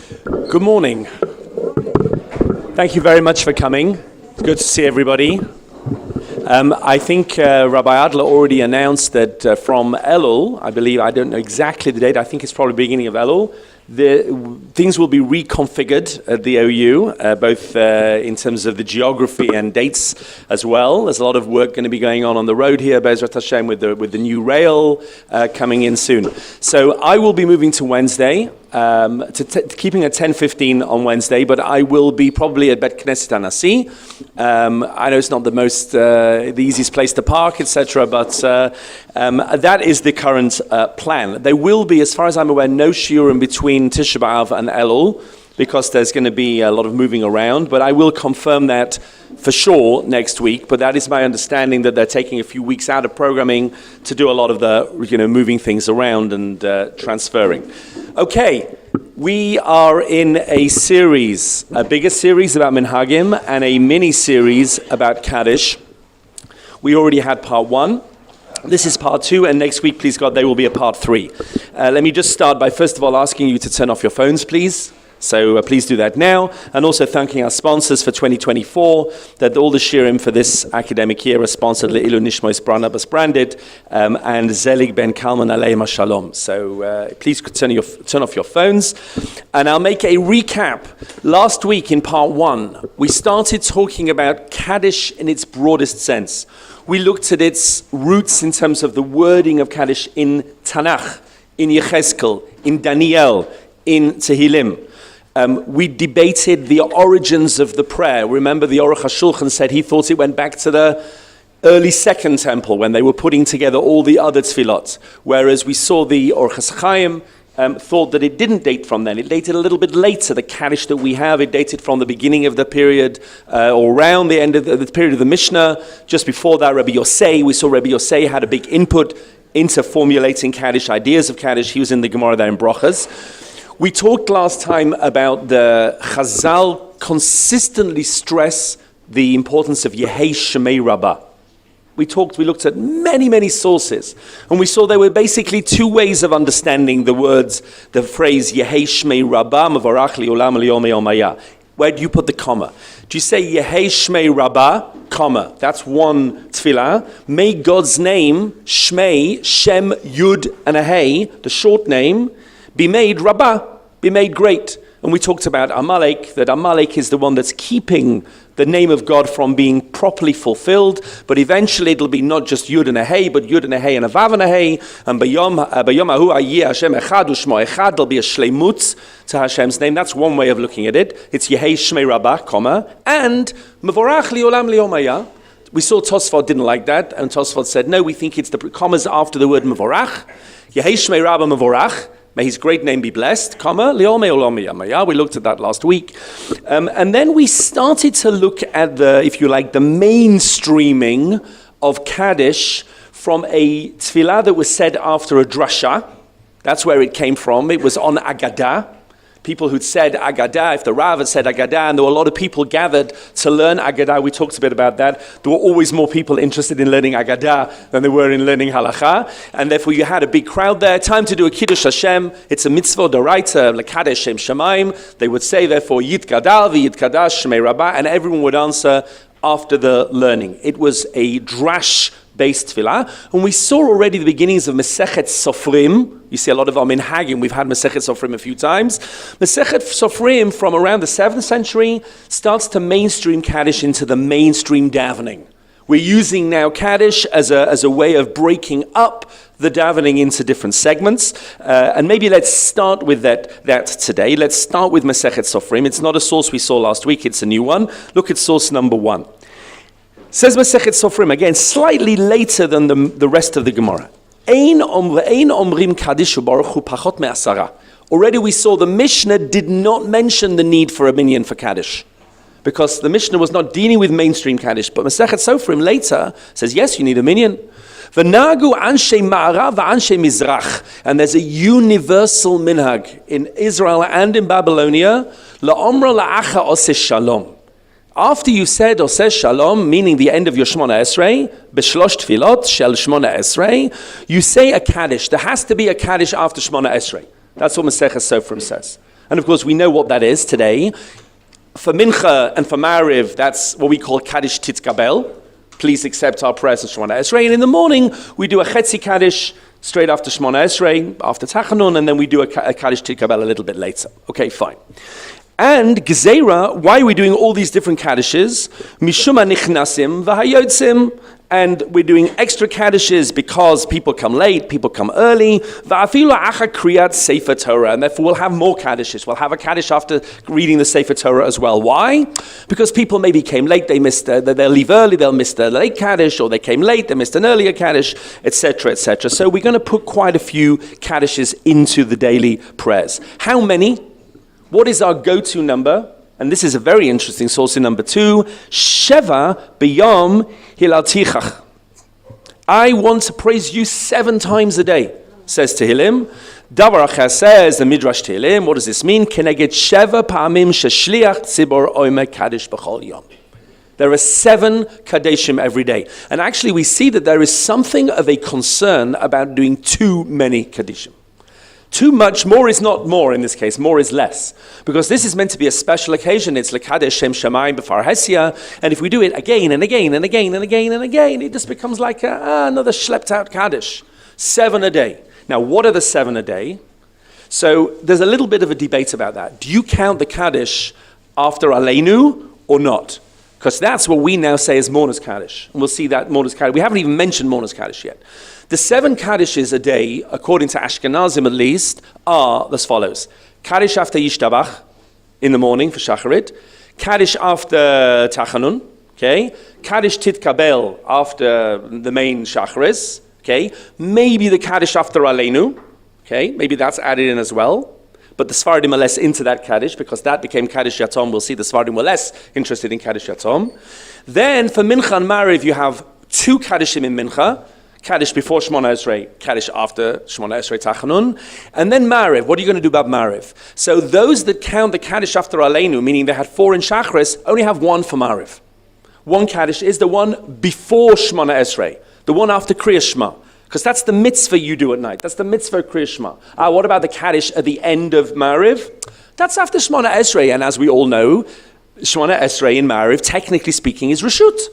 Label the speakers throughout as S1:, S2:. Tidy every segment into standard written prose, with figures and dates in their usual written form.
S1: Good morning. Thank you very much for coming. It's good to see everybody. I think Rabbi Adler already announced that from Elul, I believe, I don't know exactly the date, I think it's probably beginning of Elul, things will be reconfigured at the OU, both in terms of the geography and dates as well. There's a lot of work going to be going on the road here, Be'ezrat Hashem, with the new rail coming in soon. So I will be moving to Wednesday, keeping at 10:15 on Wednesday, but I will be probably at Bet Knesset Anasi. I know it's not the easiest place to park, etc., but that is the current plan. There will be, as far as I'm aware, no SHIUR in between Tisha B'Av and Elul, because there's going to be a lot of moving around, but I will confirm that for sure next week. But that is my understanding, that they're taking a few weeks out of programming to do a lot of the, moving things around and transferring. Okay, we are in a series, a bigger series about Minhagim and a mini series about Kaddish. We already had part 1. This is part 2, and next week, please God, there will be a part 3. Let me just start by first of all asking you to turn off your phones, please. So please do that now, and also thanking our sponsors for 2024, that all the shiurim for this academic year are sponsored Le'ilu Nishmos Barnabas Branded and Zelig Ben Kalman Aleim Shalom. So please turn off your phones, and I'll make a recap. Last week in part 1, we started talking about Kaddish in its broadest sense. We looked at its roots in terms of the wording of Kaddish in Tanakh, in Yechezkel, in Daniel, in Tehillim. We debated the origins of the prayer. Remember, the Aruch HaShulchan said he thought it went back to the early Second Temple when they were putting together all the other tefillot, whereas we saw the Orchos Chaim thought that it didn't date from then. It dated a little bit later. The Kaddish that we have, it dated from the beginning of the period, or around the end of the period of the Mishnah. Just before that, Rabbi Yosei, we saw Rabbi Yosei had a big input into formulating Kaddish, ideas of Kaddish. He was in the Gemara there in Brochas. We talked last time about the Chazal consistently stress the importance of Yehei Shemei Rabbah. We looked at many sources, and we saw there were basically 2 ways of understanding the phrase Yehei Shmei Rabbah Mevorach Li'olam Li'om Hayah. Where do you put the comma? Do you say Yehei Shmei Rabbah, comma? That's one tefillah. May God's name, Shmei, Shem, Yud, and a Hey, the short name, be made Rabbah, be made great. And we talked about Amalek, that Amalek is the one that's keeping the name of God from being properly fulfilled, but eventually it'll be not just Yud and a Hey, but Yud and a Hey and a Vav and a Hey, and Bayom Ahu Ayeh Hashem Echad U'Shmo Echad, there'll be a shleimutz to Hashem's name. That's one way of looking at it. It's Yehei Shmei Rabbah, comma, and Mevorach Li'olam Li'om Hayah. We saw Tosfot didn't like that, and Tosfot said, no, we think it's the commas after the word Mevorach. Yehei Shmei Rabbah Mevorach, may his great name be blessed, comma, Li'omei Olam Yamaya. We looked at that last week. And then we started to look at the mainstreaming of Kaddish from a tefillah that was said after a drasha. That's where it came from. It was on Agadah. People who'd said Agadah, if the Rav had said Agadah, and there were a lot of people gathered to learn Agadah. We talked a bit about that. There were always more people interested in learning Agadah than there were in learning HALACHA, and therefore you had a big crowd there. Time to do a Kiddush Hashem. It's a mitzvah d'oraita, l'kadesh Shem Shemaim. They would say, therefore, Yit Gadal v'Yit Kadash Shmei Rabbah, and everyone would answer after the learning. It was a drash-based tefillah, and we saw already the beginnings of Masechet Sofrim. You see a lot of our Minhagim. We've had Masechet Sofrim a few times. Masechet Sofrim from around the 7th century starts to mainstream Kaddish into the mainstream davening. We're using now Kaddish as a way of breaking up the davening into different segments. And maybe let's start with that today. Let's start with Masechet Sofrim. It's not a source we saw last week. It's a new one. Look at source number 1. Says Masechet Sofrim, again, slightly later than the rest of the Gemara. Ein omrim Kaddish u'baruch hu pachot me'asara. Already we saw the Mishnah did not mention the need for a minyan for Kaddish, because the Mishnah was not dealing with mainstream Kaddish. But Masechet Sofrim later says, yes, you need a minyan. V'nagu anshe ma'arav v'anshe mizrach. And there's a universal minhag in Israel and in Babylonia. La'omra la'acha oseh shalom. After you said Oseh Shalom, meaning the end of your Shmona Esrei, B'shlosh Tfilot Shel Shmona Esrei, you say a Kaddish. There has to be a Kaddish after Shmona Esrei. That's what Masechet Sofrim says. And of course, we know what that is today. For Mincha and for Mariv, that's what we call Kaddish Titkabel. Please accept our prayers of Shemona Esrei. And in the morning, we do a Chetzi Kaddish straight after Shemona Esrei, after Tachanun, and then we do a Kaddish Titkabel a little bit later. Okay, fine. And Gezeira, why are we doing all these different Kaddishes? Mishuma Nichnasim V'hayotzim. And we're doing extra Kaddishes because people come late, people come early. Va'afilu acha kriyat Sefer Torah. And therefore we'll have more Kaddishes. We'll have a Kaddish after reading the Sefer Torah as well. Why? Because people maybe came late, they'll leave early, they'll miss the late Kaddish, or they came late, they missed an earlier Kaddish, etc., etc. So we're going to put quite a few Kaddishes into the daily prayers. How many? What is our go-to number? And this is a very interesting source in number 2. Sheva b'yom hilaltichach. I want to praise you 7 times a day, says Tehillim. Davar Acher says, the Midrash Tehillim, what does this mean? Keneged sheva pa'amim sheshliach tzibor oimer kaddish b'chol yom. There are 7 Kaddishim every day. And actually we see that there is something of a concern about doing too many Kaddishim. Too much, more is not more in this case, more is less. Because this is meant to be a special occasion, it's L'Kadesh Shem Shamayim B'far Hesia, and if we do it again and again and again and again and again, it just becomes like another schlepped out Kaddish. 7 a day. Now, what are the 7 a day? So, there's a little bit of a debate about that. Do you count the Kaddish after Aleinu or not? Because that's what we now say is Mourner's Kaddish. And we'll see that Mourner's Kaddish. We haven't even mentioned Mourner's Kaddish yet. The 7 Kaddishes a day, according to Ashkenazim at least, are as follows. Kaddish after Yishtabach, in the morning for Shacharit. Kaddish after Tachanun, okay? Kaddish Titkabel after the main Shacharis, okay? Maybe the Kaddish after Aleinu, okay? Maybe that's added in as well. But the Sfardim are less into that Kaddish because that became Kaddish Yatom. We'll see the Sfardim were less interested in Kaddish Yatom. Then for Mincha and Mariv, you have 2 Kaddishim in Mincha. Kaddish before Shemona Esrei, Kaddish after Shemona Esrei Tachanun. And then Mariv. What are you going to do about Mariv? So those that count the Kaddish after Aleinu, meaning they had 4 in Shachris, only have 1 for Mariv. 1 Kaddish is the one before Shemona Esrei, the one after Kriyas Shema. Because that's the mitzvah you do at night. That's the mitzvah of Kriyas Shema. What about the Kaddish at the end of Mariv? That's after Shemona Esrei. And as we all know, Shemona Esrei in Mariv, technically speaking, is Reshut.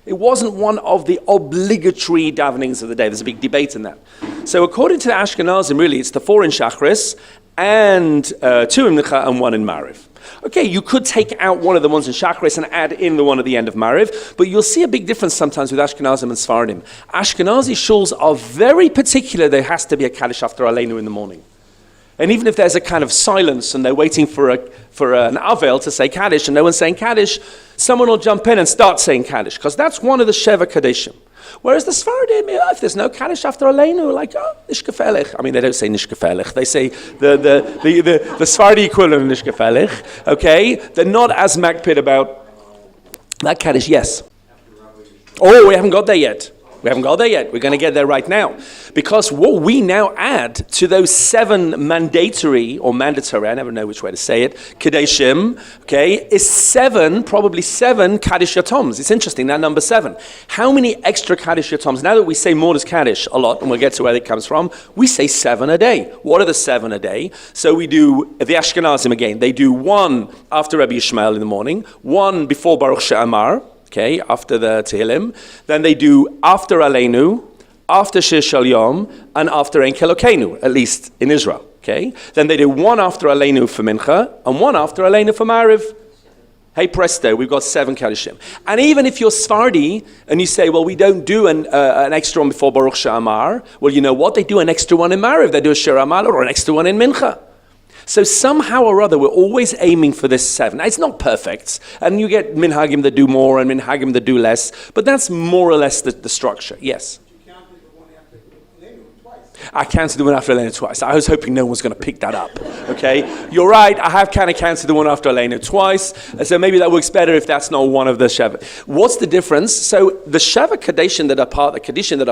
S1: It wasn't one of the obligatory davenings of the day. There's a big debate in that. So according to the Ashkenazim, really, it's the 4 in Shachris and 2 in Mincha and 1 in Mariv. Okay, you could take out one of the ones in Shachris and add in the one at the end of Mariv, but you'll see a big difference sometimes with Ashkenazim and Sfardim. Ashkenazi shuls are very particular. There has to be a Kaddish after Aleinu in the morning. And even if there's a kind of silence and they're waiting for an Avel to say Kaddish and no one's saying Kaddish, someone will jump in and start saying Kaddish, because that's one of the Sheva Kaddishim. Whereas the Sfardim, if there's no Kaddish after Aleinu, like, Nishkefelich. I mean, they don't say Nishkefelich. They say the Sfardi equivalent of Nishkefelich. Okay? They're not as makpid about that Kaddish. Yes? Oh, we haven't got there yet. We're going to get there right now. Because what we now add to those 7 mandatory, I never know which way to say it, Kaddishim, okay, is probably 7 Kaddish Yatoms. It's interesting, that number 7. How many extra Kaddish Yatoms? Now that we say Mourner's Kaddish a lot, and we'll get to where it comes from, we say 7 a day. What are the 7 a day? So we do, the Ashkenazim again, they do 1 after Rabbi Yishmael in the morning, 1 before Baruch She'amar, okay, after the Tehillim. Then they do after Aleinu, after Shir Shal Yom, and after Ein Kelokeinu, at least in Israel, okay? Then they do 1 after Aleinu for Mincha, and 1 after Aleinu for Mariv. Hey presto, we've got 7 Kaddishim. And even if you're Sfardi, and you say, well, we don't do an extra one before Baruch She'amar, well, you know what? They do an extra one in Mariv. They do a Shir Amal or an extra one in Mincha. So somehow or other, we're always aiming for this 7. Now, it's not perfect, and you get minhagim that do more and minhagim that do less, but that's more or less the structure. Yes? I counted the one after Aleinu twice. I was hoping no one was going to pick that up. Okay, you're right. I have kind of counted the one after Aleinu twice. So maybe that works better if that's not one of the Sheva. What's the difference? So the Sheva Kaddishim that are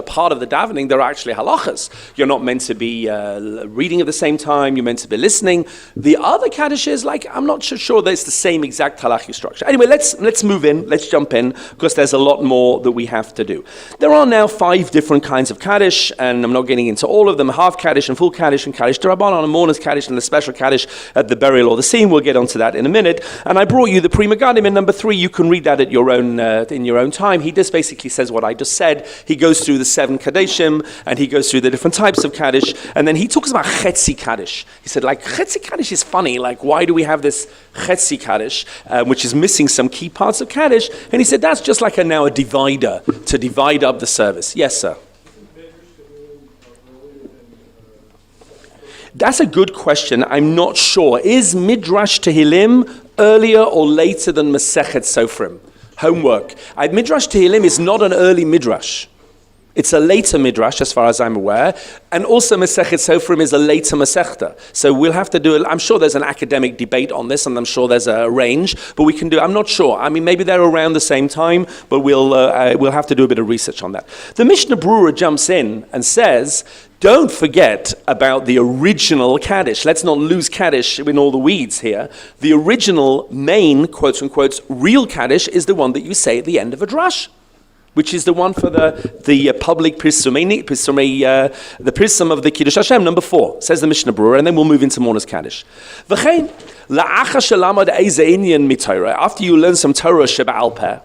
S1: part of the davening, they're actually halachas. You're not meant to be reading at the same time. You're meant to be listening. The other Kaddishes, like, I'm not sure that it's the same exact halachic structure. Anyway, let's move in. Let's jump in, because there's a lot more that we have to do. There are now 5 different kinds of Kaddish, and I'm not getting into all all of them, half Kaddish and full Kaddish and Kaddish D'Rabbanan and Mourner's Kaddish and the special Kaddish at the burial or the scene. We'll get onto that in a minute. And I brought you the Pri Megadim in number 3. You can read that at your own in your own time. He just basically says what I just said. He goes through the 7 Kaddishim and he goes through the different types of Kaddish. And then he talks about Chetzi Kaddish. He said, like, Chetzi Kaddish is funny. Like, why do we have this Chetzi Kaddish, which is missing some key parts of Kaddish? And he said, that's just like now a divider to divide up the service. Yes, sir. That's a good question. I'm not sure. Is Midrash Tehillim earlier or later than Masechet Sofrim? Homework. Midrash Tehillim is not an early Midrash. It's a later Midrash, as far as I'm aware. And also Masechet Sofrim is a later Masechta. So we'll have to do it. I'm sure there's an academic debate on this, and I'm sure there's a range, but we can do, I'm not sure. I mean, maybe they're around the same time, but we'll have to do a bit of research on that. The Mishnah Brura jumps in and says, don't forget about the original Kaddish. Let's not lose Kaddish in all the weeds here. The original main, quotes unquote, real Kaddish is the one that you say at the end of a drash, which is the one for the public Pirsum, the Pirsum of the Kiddush Hashem, number 4, says the Mishnah Brura, and then we'll move into Mourner's Kaddish. After you learn some Torah Sheba'al Peh,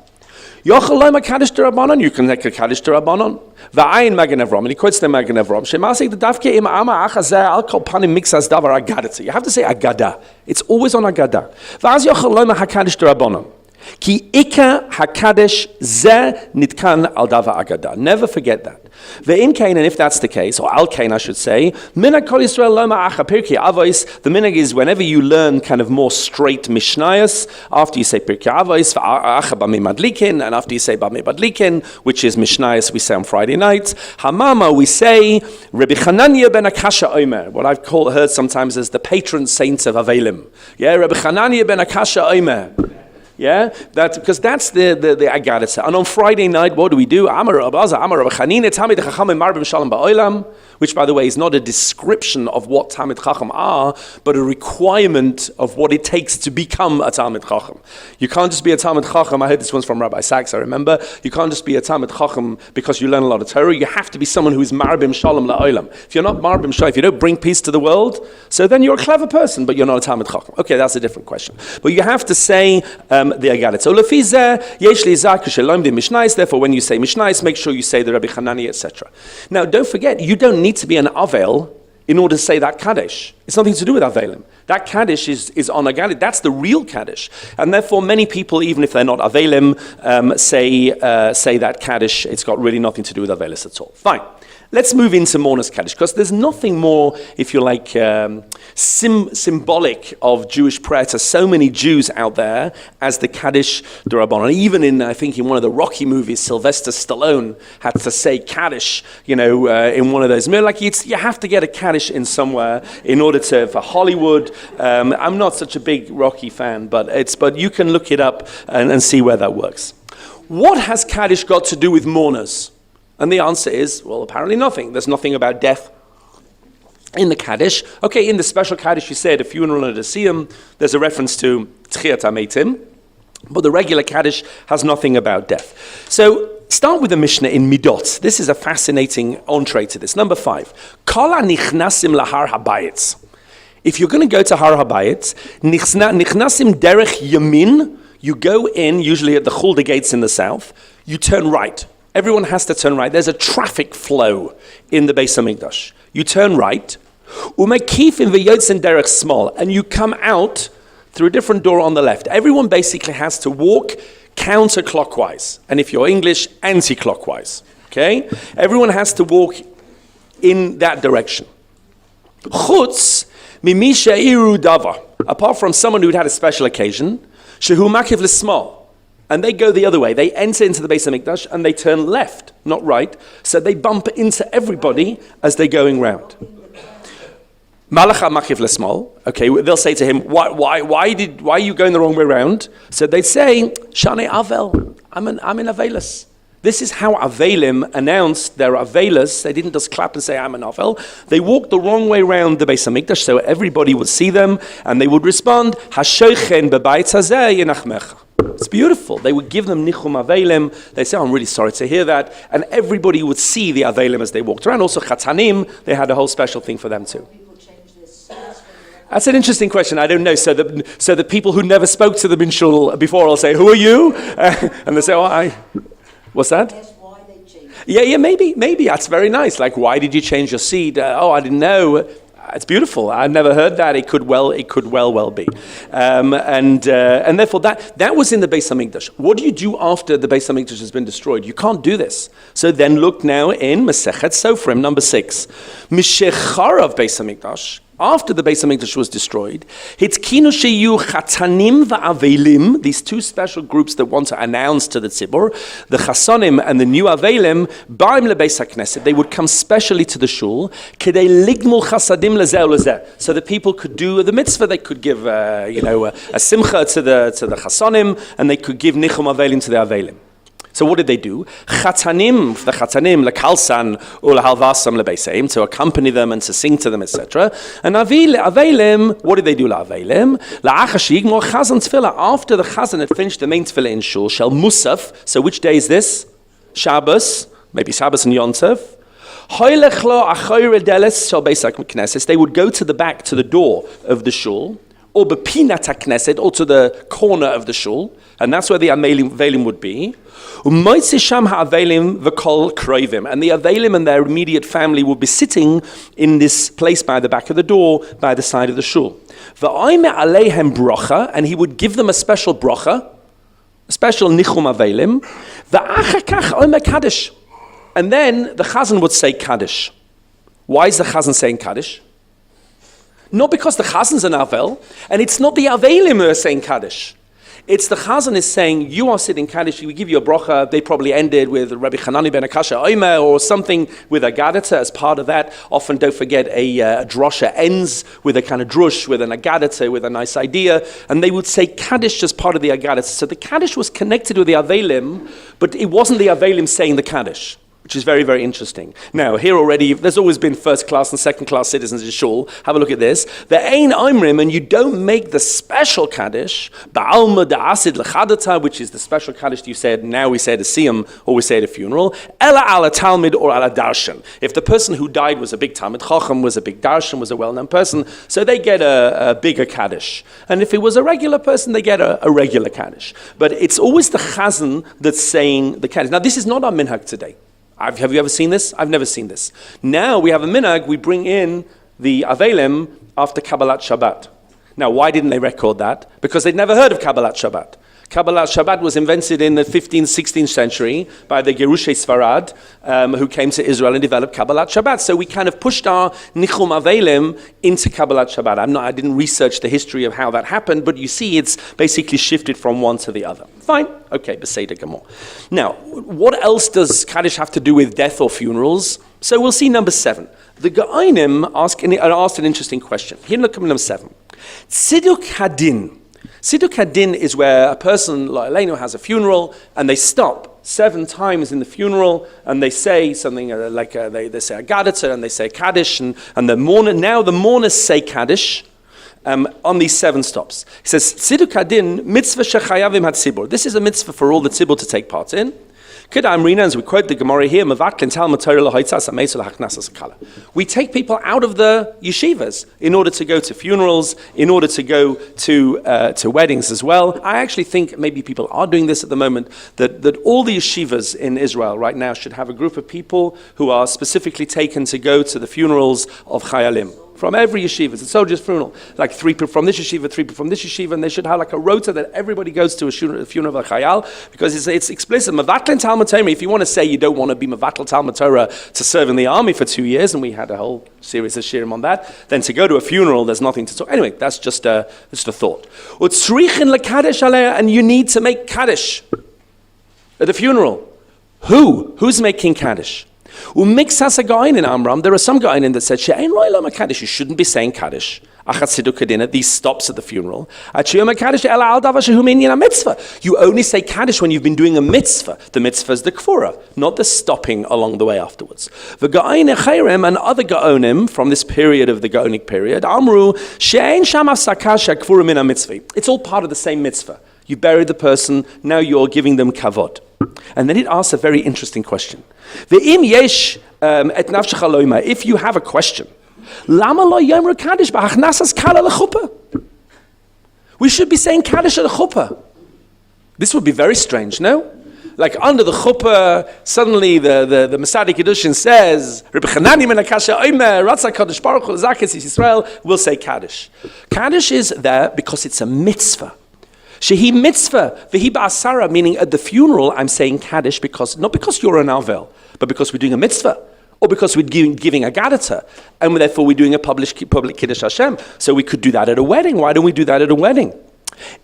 S1: you can make a Kaddish D'Rabbanan. V'ayin Magen Avraham, and he quotes the Magen Avraham. Shemasik the Davke im Ama Achazeh al Kol Panim Mixas Davar Agadah. You have to say Agadah. It's always on Agadah. V'az yochel loyma HaKaddish D'Rabbanan. Ki Ika HaKaddish Zeh Nitkan al Davar Agadah. Never forget that. Ve'im Kain, and if that's the case, or Al Kain I should say, Minag Kol Yisrael Loma Acha Pirkei Avos, the minhag is whenever you learn kind of more straight Mishnayos, after you say Pirkei Avos, Acha Bamei Madlikin, and after you say Bamei Madlikin, which is Mishnayos we say on Friday nights, Hamama we say Rabbi Chananya ben Akasha Omer, what I've heard sometimes as the patron saint of Avelim. Yeah, Rabbi Chananya ben Akasha Omer. Yeah, because that's the Agadah. And on Friday night, what do we do? Which, by the way, is not a description of what Talmid Chacham are, but a requirement of what it takes to become a Talmid Chacham. You can't just be a Talmid Chacham. I heard this one's from Rabbi Sachs, I remember. You can't just be a Talmid Chacham because you learn a lot of Torah. You have to be someone who is Marbim Shalom La'olam. If you're not Marbim Shalom, if you don't bring peace to the world, so then you're a clever person, but you're not a Talmid Chacham. Okay, that's a different question. But you have to say the Agadah. So Lefizeh, Yesh Li Zak Shalom Di Mishnais. Therefore, when you say Mishnais, make sure you say the Rabbi Hanani, etc. Now, don't forget, you don't need to be an Avel in order to say that Kaddish. It's nothing to do with Avelim. That Kaddish is on Agadah. That's the real Kaddish. And therefore, many people, even if they're not Avelim, say that Kaddish. It's got really nothing to do with Avelis at all. Fine. Let's move into Mourner's Kaddish, because there's nothing more, if you like, symbolic of Jewish prayer to so many Jews out there as the Kaddish D'Rabbanan. Even in, I think, in one of the Rocky movies, Sylvester Stallone had to say Kaddish, in one of those. Like you have to get a Kaddish in somewhere in order for Hollywood. I'm not such a big Rocky fan, but you can look it up and see where that works. What has Kaddish got to do with mourners? And the answer is, well, apparently nothing. There's nothing about death in the Kaddish. Okay, in the special Kaddish, you said a funeral and a siyum, there's a reference to Tchiat HaMeitim, but the regular Kaddish has nothing about death. So start with the Mishnah in Midot. This is a fascinating entree to this. Number 5. Kol hanichnasim lahar habayit. If you're going to go to Har Habayit, nichnasim derech yamin, you go in, usually at the Chulda gates in the south, you turn right. Everyone has to turn right. There's a traffic flow in the Beis HaMikdash. You turn right, umekifim v'yotzen derech small, and you come out through a different door on the left. Everyone basically has to walk counterclockwise, and if you're English, anti-clockwise. Okay? Everyone has to walk in that direction. Chutz mimi she'iru davar, apart from someone who'd had a special occasion, shehu makiv l'smal. And they go the other way. They enter into the Beis HaMikdash and they turn left, not right. So they bump into everybody as they're going round. Malacha machiv lesmal. Okay, they'll say to him, why are you going the wrong way round? So they'd say, Shane Avel, I'm in Avelis. This is how Avelim announced their Avelis. They didn't just clap and say, I'm an Avel. They walked the wrong way around the Beis HaMikdash so everybody would see them and they would respond, Hashochen bebayit hazeh yenachmecha. It's beautiful. They would give them nichum avelim. They say, I'm really sorry to hear that. And everybody would see the avelim as they walked around. Also, chatanim, they had a whole special thing for them too. That's an interesting question. I don't know. So the people who never spoke to them in shul before will say, who are you? And they say, what's that?
S2: Why they changed.
S1: Yeah, maybe. That's very nice. Like, why did you change your seed? I didn't know. It's beautiful. I've never heard that. It could well be. And therefore that was in the Beis HaMikdash. What do you do after the Beis HaMikdash has been destroyed? You can't do this. So then look now in Masechet Sofrim, number 6. Mishecharav Beis HaMikdash. After the Beis HaMikdash was destroyed, hitkinu sheyu chatanim va'avelim, these two special groups that want to announce to the tzibur, the chasonim and the new avelim, ba'im lebeis hakneset, they would come specially to the shul, kedei ligmul chasadim lezeh lezeh, so the people could do the mitzvah. They could give, a simcha to the chasonim, and they could give nichum avelim to the avelim. So what did they do? Chatanim, the chatanim, lekalsan or lehalvasam lebeseim, to accompany them and to sing to them, etc. And avelim, what did they do? Avelim, la'achashig more chazan tefillah. After the chazan had finished the main tefillah in shul, shel musaf. So which day is this? Shabbos, maybe Shabbos and Yom Tov. They would go to the back, to the door of the shul, or bepinat hakneset, or to the corner of the shul, and that's where the avelim would be. And the avelim and their immediate family would be sitting in this place by the back of the door, by the side of the shul. And he would give them a special bracha, a special nichum avelim. Kaddish. And then the chazan would say Kaddish. Why is the chazan saying Kaddish? Not because the chazan's an avel, and it's not the avelim who are saying Kaddish. It's the chazan is saying, you are sitting Kaddish, we give you a bracha. They probably ended with Rabbi Hanani ben Akasha Omer or something with a Agadata as part of that. Often, don't forget, a drosha ends with a kind of drush, with an Agadata, with a nice idea. And they would say Kaddish as part of the Agadata. So the Kaddish was connected with the avelim, but it wasn't the avelim saying the Kaddish, which is very, very interesting. Now, here already, there's always been first class and second class citizens in shul. Have a look at this. The ein oimrim, and you don't make the special Kaddish, ba'alma da'asid l'chadata, which is the special Kaddish you said, now we say at a siyum, or we say at a funeral, ela ala talmid or ala darshan. If the person who died was a big talmid chacham, was a big darshan, was a well-known person, so they get a bigger Kaddish. And if it was a regular person, they get a regular Kaddish. But it's always the chazan that's saying the Kaddish. Now, this is not our minhag today. Have you ever seen this? I've never seen this. Now we have a minhag, we bring in the avelim after Kabbalat Shabbat. Now, why didn't they record that? Because they'd never heard of Kabbalat Shabbat. Kabbalat Shabbat was invented in the 15th, 16th century by the Gerushei Sfarad, who came to Israel and developed Kabbalat Shabbat. So we kind of pushed our Nichum Avelim into Kabbalat Shabbat. I didn't research the history of how that happened, but you see it's basically shifted from one to the other. Fine. Okay, Beseder Gamor. Now, what else does Kaddish have to do with death or funerals? So we'll see number 7. The Geonim asked an interesting question. Here, look at number 7. Tziduk Hadin. Tziduk Hadin is where a person like Elenu has a funeral and they stop 7 times in the funeral and they say something they say a Gadata and they say Kaddish and the mourners say Kaddish on these 7 stops. He says, Tziduk Hadin, mitzvah shechayavim hatzibur. This is a mitzvah for all the tzibur to take part in. As we quote the Gemara here, we take people out of the yeshivas in order to go to funerals, in order to go to weddings as well. I actually think maybe people are doing this at the moment, that all the yeshivas in Israel right now should have a group of people who are specifically taken to go to the funerals of chayalim. From every yeshiva, it's a soldier's funeral. Like 3 people from this yeshiva, 3 people from this yeshiva, and they should have like a rota that everybody goes to a funeral of a chayal, because it's explicit. Mevatlin Talmud Torah, if you want to say you don't want to be Mevatl Talmud Torah to serve in the army for 2 years, and we had a whole series of shirim on that, then to go to a funeral, there's nothing to talk. Anyway, that's just a thought. And you need to make Kaddish at the funeral. Who's making Kaddish? Umixas a gain in Amram. There are some gainin that said she'ein lo'elam Kaddish. You shouldn't be saying Kaddish. Achat tziduk hadin at these stops at the funeral. You only say Kaddish when you've been doing a mitzvah. The mitzvah is the kfura, not the stopping along the way afterwards. The gain echayrim and other gaonim from this period of the gaonic period. Amru she'ein sham hafsaka she'kfura min mitzvah. It's all part of the same mitzvah. You buried the person, now you're giving them kavod. And then it asks a very interesting question. Ve'im yesh et nafshecha loima, if you have a question, lama lo yomru Kaddish b'achnasas kala lechuppah? We should be saying Kaddish at the chuppah. This would be very strange, no? Like under the chuppah, suddenly the Masadi Kiddushin says, Rabbi Chanani men HaKasha Omer, Ratzah Kaddish Baruch Hu Zakis Yisrael, will say Kaddish. Kaddish is there because it's a mitzvah. Shehi mitzvah, v'hi ba'asara, meaning at the funeral I'm saying Kaddish because, not because you're an Avel, but because we're doing a mitzvah. Or because we're giving a gadata, and therefore we're doing a public Kiddush Hashem. So we could do that at a wedding. Why don't we do that at a wedding?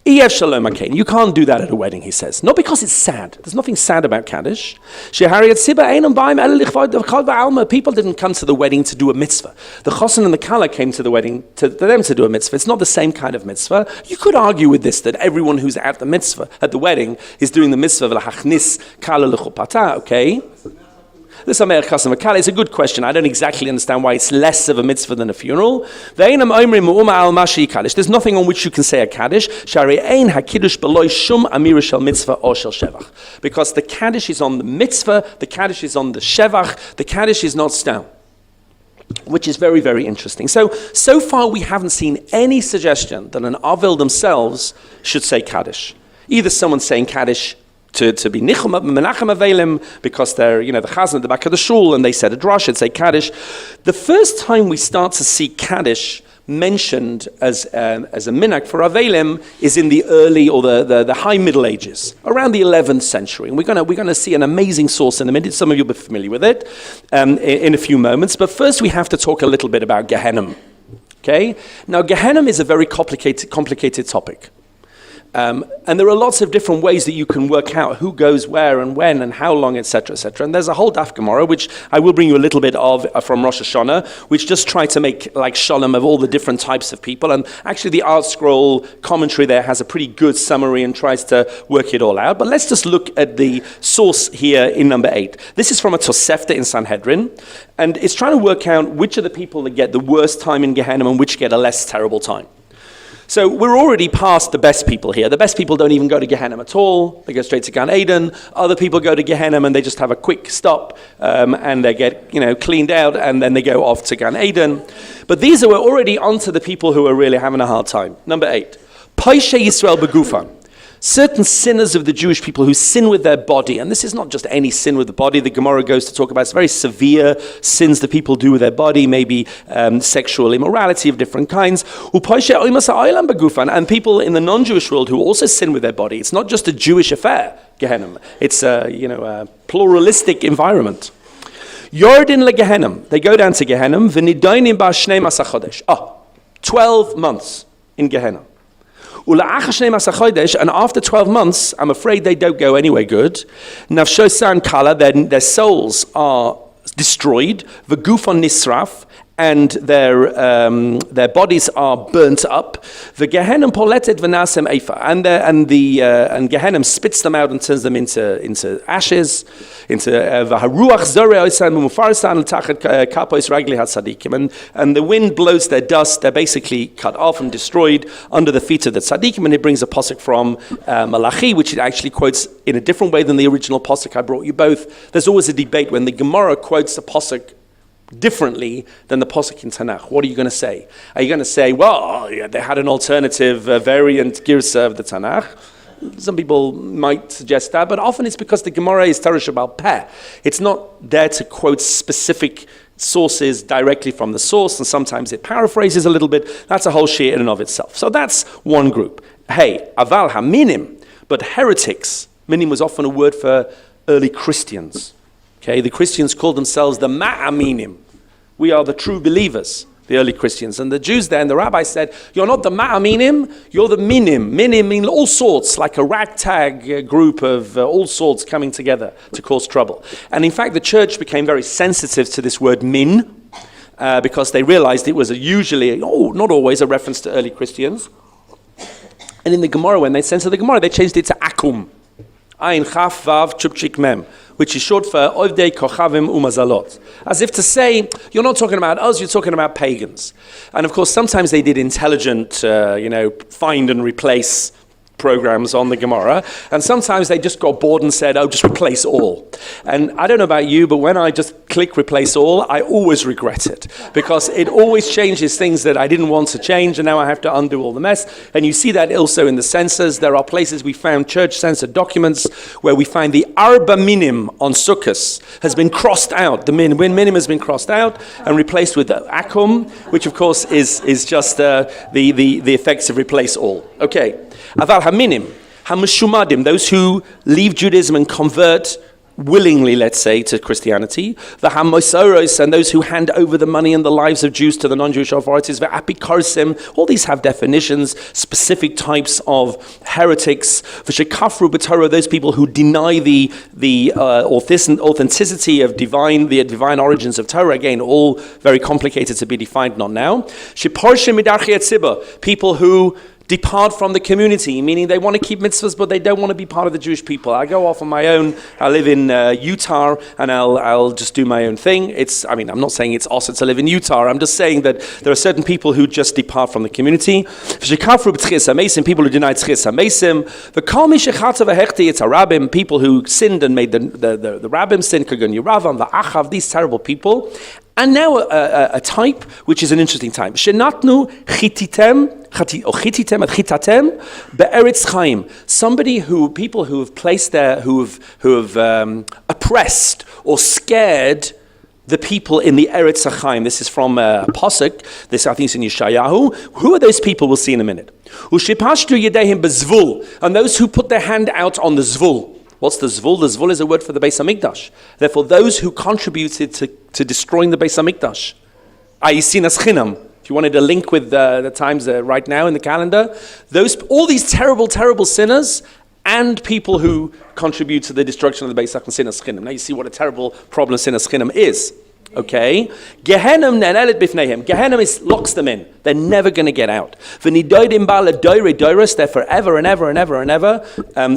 S1: You can't do that at a wedding, he says. Not because it's sad. There's nothing sad about Kaddish. People didn't come to the wedding to do a mitzvah. The chosin and the kala came to the wedding to them to do a mitzvah. It's not the same kind of mitzvah. You could argue with this, that everyone who's at the mitzvah, at the wedding, is doing the mitzvah, okay? It's a good question. I don't exactly understand why it's less of a mitzvah than a funeral. There's nothing on which you can say a Kaddish. Because the Kaddish is on the mitzvah, the Kaddish is on the shevach, the Kaddish is not stam. Which is very, very interesting. So far we haven't seen any suggestion that an Avel themselves should say Kaddish. Either someone's saying Kaddish to be Nichum Menachem Avelim because they're, the Chazan at the back of the shul and they said a drash and say Kaddish. The first time we start to see Kaddish mentioned as a minhag for Avelim is in the early or the high Middle Ages, around the 11th century. And we're going to see an amazing source in a minute. Some of you will be familiar with it in a few moments. But first we have to talk a little bit about Gehenna. Okay? Now Gehenna is a very complicated topic. And there are lots of different ways that you can work out who goes where and when and how long, etc., etc. And there's a whole daf Gemara, which I will bring you a little bit of from Rosh Hashanah, which just try to make like shalom of all the different types of people. And actually the Art Scroll commentary there has a pretty good summary and tries to work it all out. But let's just look at the source here in number 8. This is from a Tosefta in Sanhedrin. And it's trying to work out which are the people that get the worst time in Gehenna and which get a less terrible time. So we're already past the best people here. The best people don't even go to Gehenna at all. They go straight to Gan Eden. Other people go to Gehenna and they just have a quick stop and they get cleaned out and then they go off to Gan Eden. But these are already onto the people who are really having a hard time. Number 8. Paishe Yisrael begufan. Certain sinners of the Jewish people who sin with their body, and this is not just any sin with the body, the Gemara goes to talk about it's very severe sins that people do with their body, maybe sexual immorality of different kinds, and people in the non-Jewish world who also sin with their body. It's not just a Jewish affair, Gehenna. It's a pluralistic environment. Yordin le Gehenna. They go down to Gehenna. 12 months in Gehenna. And after 12 months, I'm afraid they don't go anywhere good. Nafshosan kala, their souls are destroyed. V'gufon nisraf, and their bodies are burnt up. V'gehenim poletet v'nasem eifa, and Gehenna spits them out and turns them into ashes, into v'haruach zorei oisan mufarsan l'tachet kapois ragli hatzadikim, and the wind blows their dust. They're basically cut off and destroyed under the feet of the tzadikim. And it brings a pasuk from Malachi, which it actually quotes in a different way than the original pasuk I brought you both. There's always a debate when the Gemara quotes the pasuk differently than the pasuk in Tanakh. What are you going to say? Are you going to say, well, they had an alternative variant girsa of the Tanakh? Some people might suggest that, but often it's because the Gemara is Torah Shabbal Peh. It's not there to quote specific sources directly from the source, and sometimes it paraphrases a little bit. That's a whole shir in and of itself. So that's one group. Hey, aval haminim, but heretics. Minim was often a word for early Christians. Okay, the Christians called themselves the Ma'aminim. We are the true believers, the early Christians. And the Jews then, the rabbi said, you're not the Ma'aminim, you're the Minim. Minim mean all sorts, like a ragtag group of all sorts coming together to cause trouble. And in fact, the church became very sensitive to this word min, because they realized it was not always a reference to early Christians. And in the Gemara, when they censored the Gemara, they changed it to akum. Ayin chaf vav chupchik mem, which is short for Ovdei Kochavim Umazalot. As if to say, you're not talking about us, you're talking about pagans. And of course, sometimes they did intelligent, find and replace programs on the Gemara, and sometimes they just got bored and said, oh, just replace all. And I don't know about you, but when I just click replace all, I always regret it, because it always changes things that I didn't want to change, and now I have to undo all the mess. And you see that also in the censors. There are places we found church censor documents where we find the Arba Minim on Sukkos has been crossed out. The minim has been crossed out and replaced with Akum, which of course is just the effects of replace all. Okay. Aval Haminim, Hamushumadim, those who leave Judaism and convert willingly, let's say, to Christianity. The Hamosoros, and those who hand over the money and the lives of Jews to the non-Jewish authorities. The Apikarsim, all these have definitions, specific types of heretics. The Shekafru B'Torah, those people who deny the authenticity of the divine origins of Torah. Again, all very complicated to be defined, not now. Sheparshim Midarchi Etziba, people who depart from the community, meaning they want to keep mitzvahs, but they don't want to be part of the Jewish people. I go off on my own. I live in Utah, and I'll just do my own thing. I'm not saying it's awesome to live in Utah. I'm just saying that there are certain people who just depart from the community. People who deny tzchias hamesim. People who sinned and made the rabbim sin, kagun yiravam, the achav, these terrible people. And now a type, which is an interesting type. Shenatnu chititem be'eretz chaim. People who have placed there, who have oppressed or scared the people in the Eretz Chaim. This is from Pasuk. This I think is in Yeshayahu. Who are those people? We'll see in a minute. Ushipashtu yedehim bezvul, and those who put their hand out on the zvul. What's the zvul? The zvul is a word for the Beis Hamikdash. Therefore, those who contributed to destroying the Beis Hamikdash, i.e. sinas chinam. If you wanted a link with the times right now in the calendar, all these terrible, terrible sinners and people who contribute to the destruction of the Beis Hamikdash and sinas chinam. Now you see what a terrible problem sinas chinam is. Okay, Gehenna locks them in. They're never going to get out. They're forever and ever and ever and ever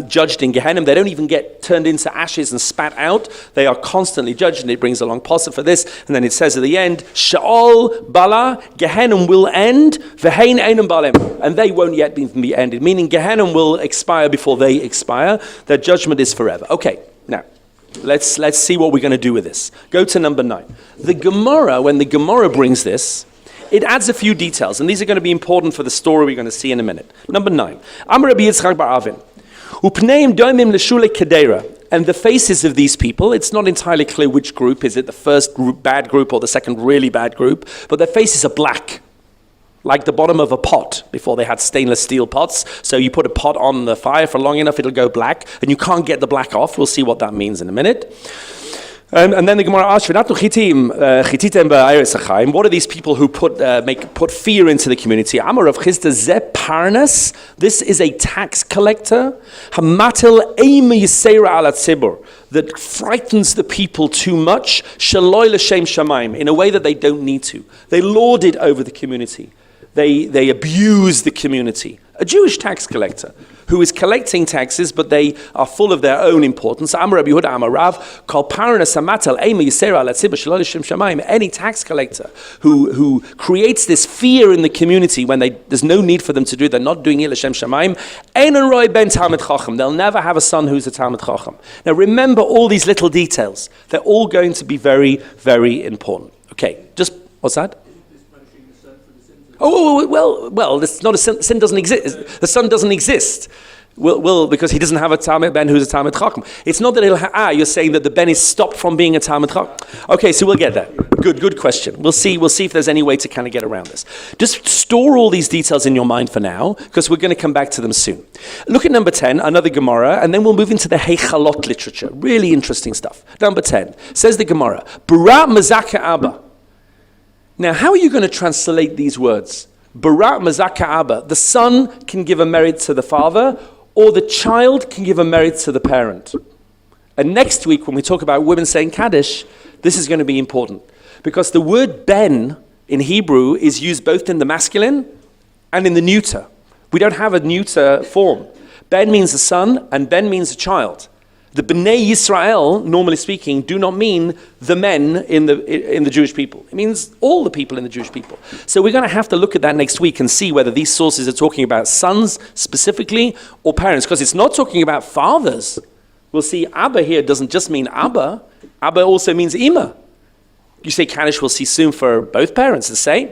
S1: judged in Gehenna. They don't even get turned into ashes and spat out. They are constantly judged, and it brings along pasuk for this. And then it says at the end, Sha'ol Bala, Gehenna will end, V'hein Einam Balem, and they won't yet be ended. Meaning Gehenna will expire before they expire. Their judgment is forever. Okay, now. Let's see what we're going to do with this. Go to number 9. The Gemara, when the Gemara brings this, it adds a few details, and these are going to be important for the story we're going to see in a minute. Number 9. Amar Rabbi Yitzchak bar Avin. Upneim doimim l'shule kedera. And the faces of these people, it's not entirely clear which group. Is it the first group, bad group, or the second really bad group? But their faces are black, like the bottom of a pot before they had stainless steel pots. So you put a pot on the fire for long enough, it'll go black, and you can't get the black off. We'll see what that means in a minute. And then the Gemara asks, what are these people who put fear into the community? Amar of Chisda ze parnas. This is a tax collector. Hamatel eime yisera ala tzibur, that frightens the people too much. Shaloi l'shem shamayim, in a way that they don't need to. They lord it over the community. They abuse the community. A Jewish tax collector who is collecting taxes, but they are full of their own importance. Amar Rabbi Yehuda Amar Rav, Kol parnas hamatel eime yisera ala tzibur shaloi l'shem shamayim. Any tax collector who creates this fear in the community when there's no need for them to do it, they're not doing it l'shem shamayim. Einon roi ben talmid chacham. They'll never have a son who's a talmid chacham. Now remember all these little details. They're all going to be very, very important. Okay, what's that? Well, it's not a sin. Sin doesn't exist. The son doesn't exist. Well, because he doesn't have a Talmid Ben who's a Talmid Chacham. It's not that you're saying that the Ben is stopped from being a Talmid Chacham. Okay, so we'll get there. Good question. We'll see if there's any way to kind of get around this. Just store all these details in your mind for now, because we're going to come back to them soon. Look at number 10, another Gemara, and then we'll move into the Hechalot literature. Really interesting stuff. Number 10, says the Gemara, Bara Mazaka Abba. Now, how are you going to translate these words? Bara Mazaka Abba. The son can give a merit to the father, or the child can give a merit to the parent. And next week, when we talk about women saying Kaddish, this is going to be important. Because the word ben in Hebrew is used both in the masculine and in the neuter. We don't have a neuter form. Ben means a son, and ben means a child. The Bnei Yisrael, normally speaking, do not mean the men in the Jewish people. It means all the people in the Jewish people. So we're going to have to look at that next week and see whether these sources are talking about sons specifically or parents, because it's not talking about fathers. We'll see Abba here doesn't just mean Abba. Abba also means Ima. You say Kaddish, we'll see soon for both parents, the same.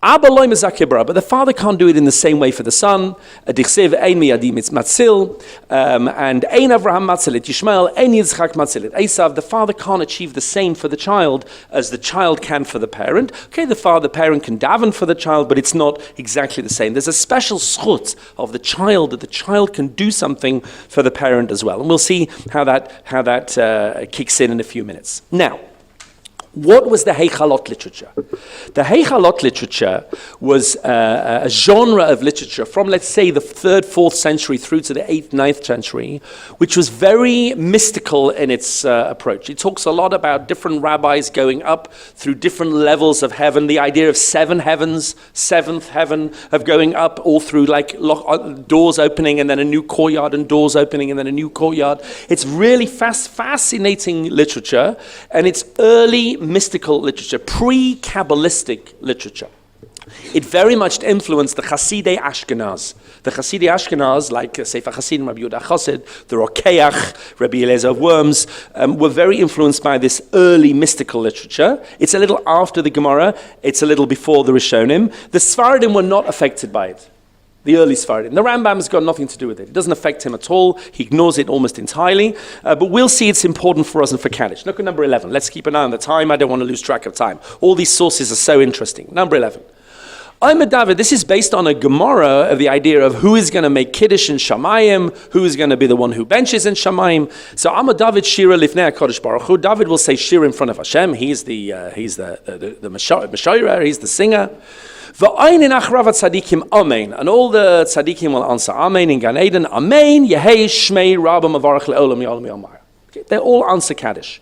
S1: Abba loy mezakeh bara, but the father can't do it in the same way for the son. Dichsev ein miyadim matzil, and ein Avraham matzil et Yishmael, ein Yitzchak matzil et Esav. The father can't achieve the same for the child as the child can for the parent. Okay, the parent can daven for the child, but it's not exactly the same. There's a special schut of the child, that the child can do something for the parent as well. And we'll see how that kicks in a few minutes. Now, what was the Heichalot literature? The Heichalot literature was a genre of literature from, let's say, the 3rd, 4th century through to the 8th, 9th century, which was very mystical in its approach. It talks a lot about different rabbis going up through different levels of heaven, the idea of 7 heavens, 7th heaven, of going up all through like doors opening and then a new courtyard and doors opening and then a new courtyard. It's really fascinating literature, and it's early mystical literature, pre-Kabbalistic literature. It very much influenced the Hasidei Ashkenaz. The Hasidei Ashkenaz, like Sefer Hasidim, Rabbi Yehuda Chassid, the Rokeach, Rabbi Eliezer of Worms, were very influenced by this early mystical literature. It's a little after the Gemara, it's a little before the Rishonim. The Sfaradim were not affected by it. The early Sfaradim. The Rambam's got nothing to do with it. It doesn't affect him at all. He ignores it almost entirely. But we'll see it's important for us and for Kaddish. Look at number 11. Let's keep an eye on the time. I don't want to lose track of time. All these sources are so interesting. Number 11. David, this is based on a Gemara of the idea of who is going to make Kiddush in Shamayim, who is going to be the one who benches in Shamayim. So David Shira Lifnei HaKadosh Baruch Hu. David will say Shir in front of Hashem. He's the Meshorer, he's the singer. And all the tzaddikim will answer Amen in Gan Eden. Amen, Yehei Shmei Rabba Mavarach Le'olam Ya'olam Ya'omar. They all answer Kaddish.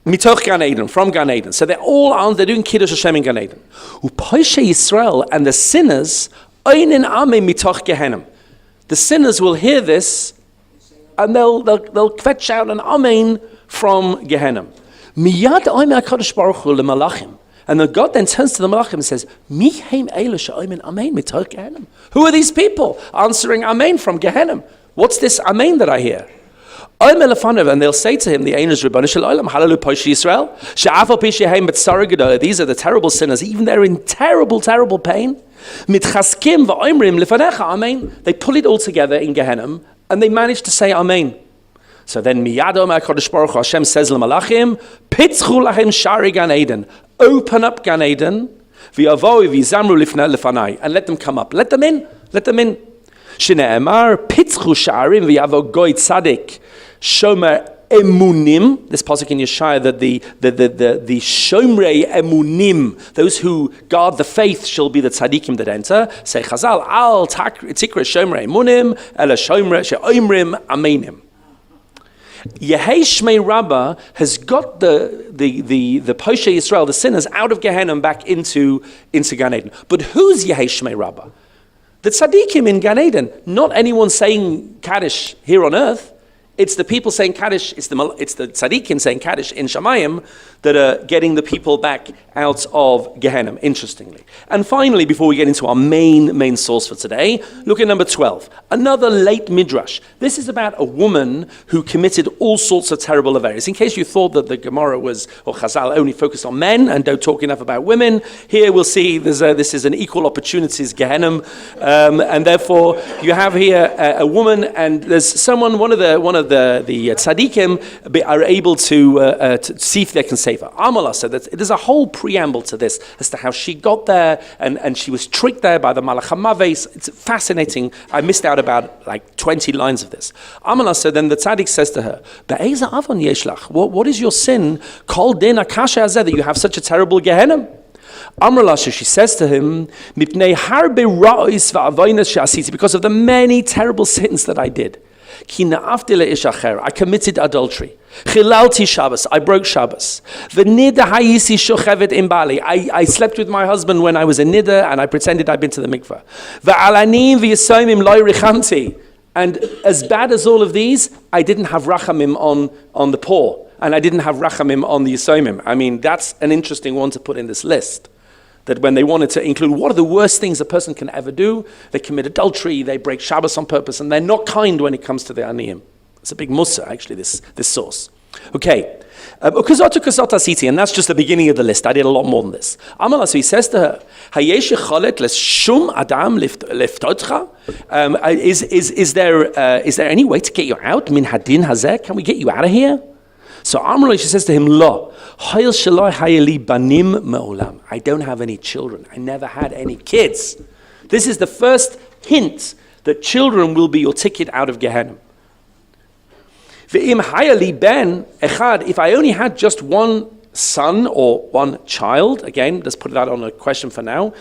S1: Mitoch Gan Eden, from Gan Eden. So they're doing Kiddush Hashem in Gan Eden. U'Poshei Yisrael, and the sinners, Einin Amen Mitoch Gehenna. The sinners will hear this, and they'll fetch out an Amen from Gehenna. Miyad Omer HaKadosh Baruch Hu leMalachim. And then God then turns to the Malachim and says, Miheim Eila Sha'omen Amen Mitoch Gehenna. Who are these people answering Amen from Gehenna? What's this Amen that I hear? And they'll say to him, the angels, Ribbon Shalom, Hallelu Posh Yisrael, Sha'afal Pishehem B'tzara Gedolah. These are the terrible sinners, even they're in terrible, terrible pain. Mitchaskim v'oimrim lefanecha Amen. They pull it all together in Gehenna, and they manage to say Amen. So then Miyadom HaKadosh Baruch Hu, Hashem says to Malachim, Pitzchu lachem shari Gan Eden. Open up Gan Eden, v'yavoi v'yizamru lefanai, and let them come up. Let them in. Let them in. Shne'emar pitzchu sha'arim v'yavo goy tzadik shomer emunim. This pasuk in Yeshaya that the shomrei emunim, those who guard the faith, shall be the tzaddikim that enter. Say Chazal al tikra shomrei emunim ela shomrei she'omrim amenim. Yehei Shmei Rabbah has got the Poshei Yisrael, the sinners, out of Gehenna back into Gan Eden. But who's Yehei Shmei Rabbah? The tzaddikim in Gan Eden, not anyone saying Kaddish here on earth. It's the people saying Kaddish, it's the tzaddikim saying Kaddish in Shamayim that are getting the people back out of Gehenna, interestingly. And finally, before we get into our main source for today, look at number 12. Another late midrash. This is about a woman who committed all sorts of terrible affairs. In case you thought that the Gemara or Chazal only focused on men and don't talk enough about women, here we'll see this is an equal opportunities Gehenna, and therefore you have here a woman, and there's someone, one of the tzaddikim are able to see if they can save her. Amala said that there's a whole preamble to this as to how she got there, and she was tricked there by the Malach HaMaves. It's fascinating. I missed out about like 20 lines of this. Amala said, then the tzaddik says to her, Be'eza avon yeshlach? What is your sin? Kol din akasha hazeh, that you have such a terrible Gehenna? Amrlasha, she says to him, Mipnei harbe ra'is va'avonos she'asiti, because of the many terrible sins that I did. I committed adultery. Chilalti Shabbos, I broke Shabbos. I slept with my husband when I was a niddah, and I pretended I'd been to the mikveh. And as bad as all of these, I didn't have rachamim on the poor, and I didn't have rachamim on the Yisomim. I mean, that's an interesting one to put in this list. That when they wanted to include what are the worst things a person can ever do, they commit adultery, they break Shabbos on purpose, and they're not kind when it comes to the aniyim. It's a big mussar, actually, this source. Okay. And that's just the beginning of the list. I did a lot more than this. So he says to her, is there any way to get you out? Min hadin hazeh? Can we get you out of here? So she says to him, Lo, I don't have any children. I never had any kids. This is the first hint that children will be your ticket out of Gehenna. If I only had just one son or one child, again, let's put that on a question for now.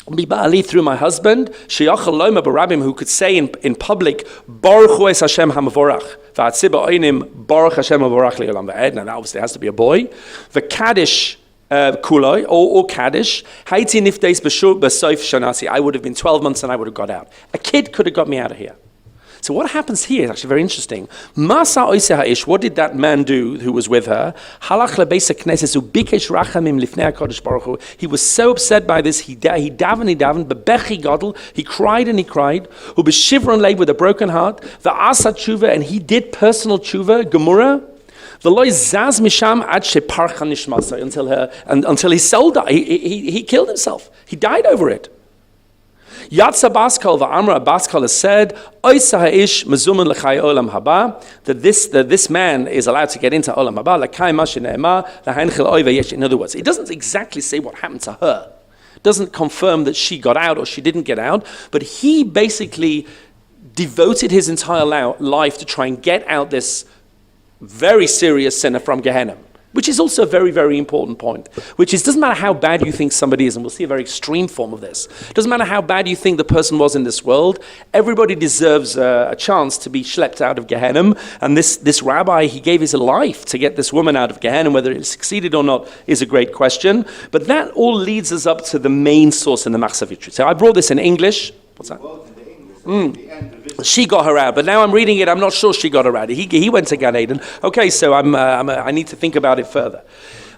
S1: Through my husband, who could say in public, Baruch Hu es Hashem hamavorach, Baruch Hashem hamavorach le'olam va'ed. Now that obviously has to be a boy. The Kaddish kuloi, or Kaddish, Haiti nifteis b'shur b'soif shanasi. I would have been 12 months and I would have got out. A kid could have got me out of here. So what happens here is actually very interesting. Masa oiseh ha'ish, what did that man do who was with her? Halach lebeis hakneses ubikesh rachamim lifnei HaKadosh Baruch Hu. He was so upset by this, he davened, bebechi gadol, he cried and he cried, ubeshivron leib, with a broken heart, va'asa tshuva, and he did personal tshuva, gemura, v'loi zaz misham ad sheparcha nishmasa, until his soul died. He killed himself. He died over it. Yatsa Baskal va'amra Baskal has said, Oisa ha'ish mezuman l'chai olam haba, that this man is allowed to get into olam haba, l'chai mashi ne'ema, l'hainchil oiva yesh. In other words, it doesn't exactly say what happened to her. It doesn't confirm that she got out or she didn't get out, but he basically devoted his entire life to try and get out this very serious sinner from Gehenna. Which is also a very, very important point, which is, doesn't matter how bad you think somebody is, and we'll see a very extreme form of this, doesn't matter how bad you think the person was in this world, everybody deserves a chance to be schlepped out of Gehenna, and this rabbi, he gave his life to get this woman out of Gehenna. Whether it succeeded or not is a great question, but that all leads us up to the main source in the Machzavitri. So I brought this in English. What's that? She got her out, but now I'm reading it, I'm not sure she got her out. He went to Gan Eden. Okay, so I need to think about it further.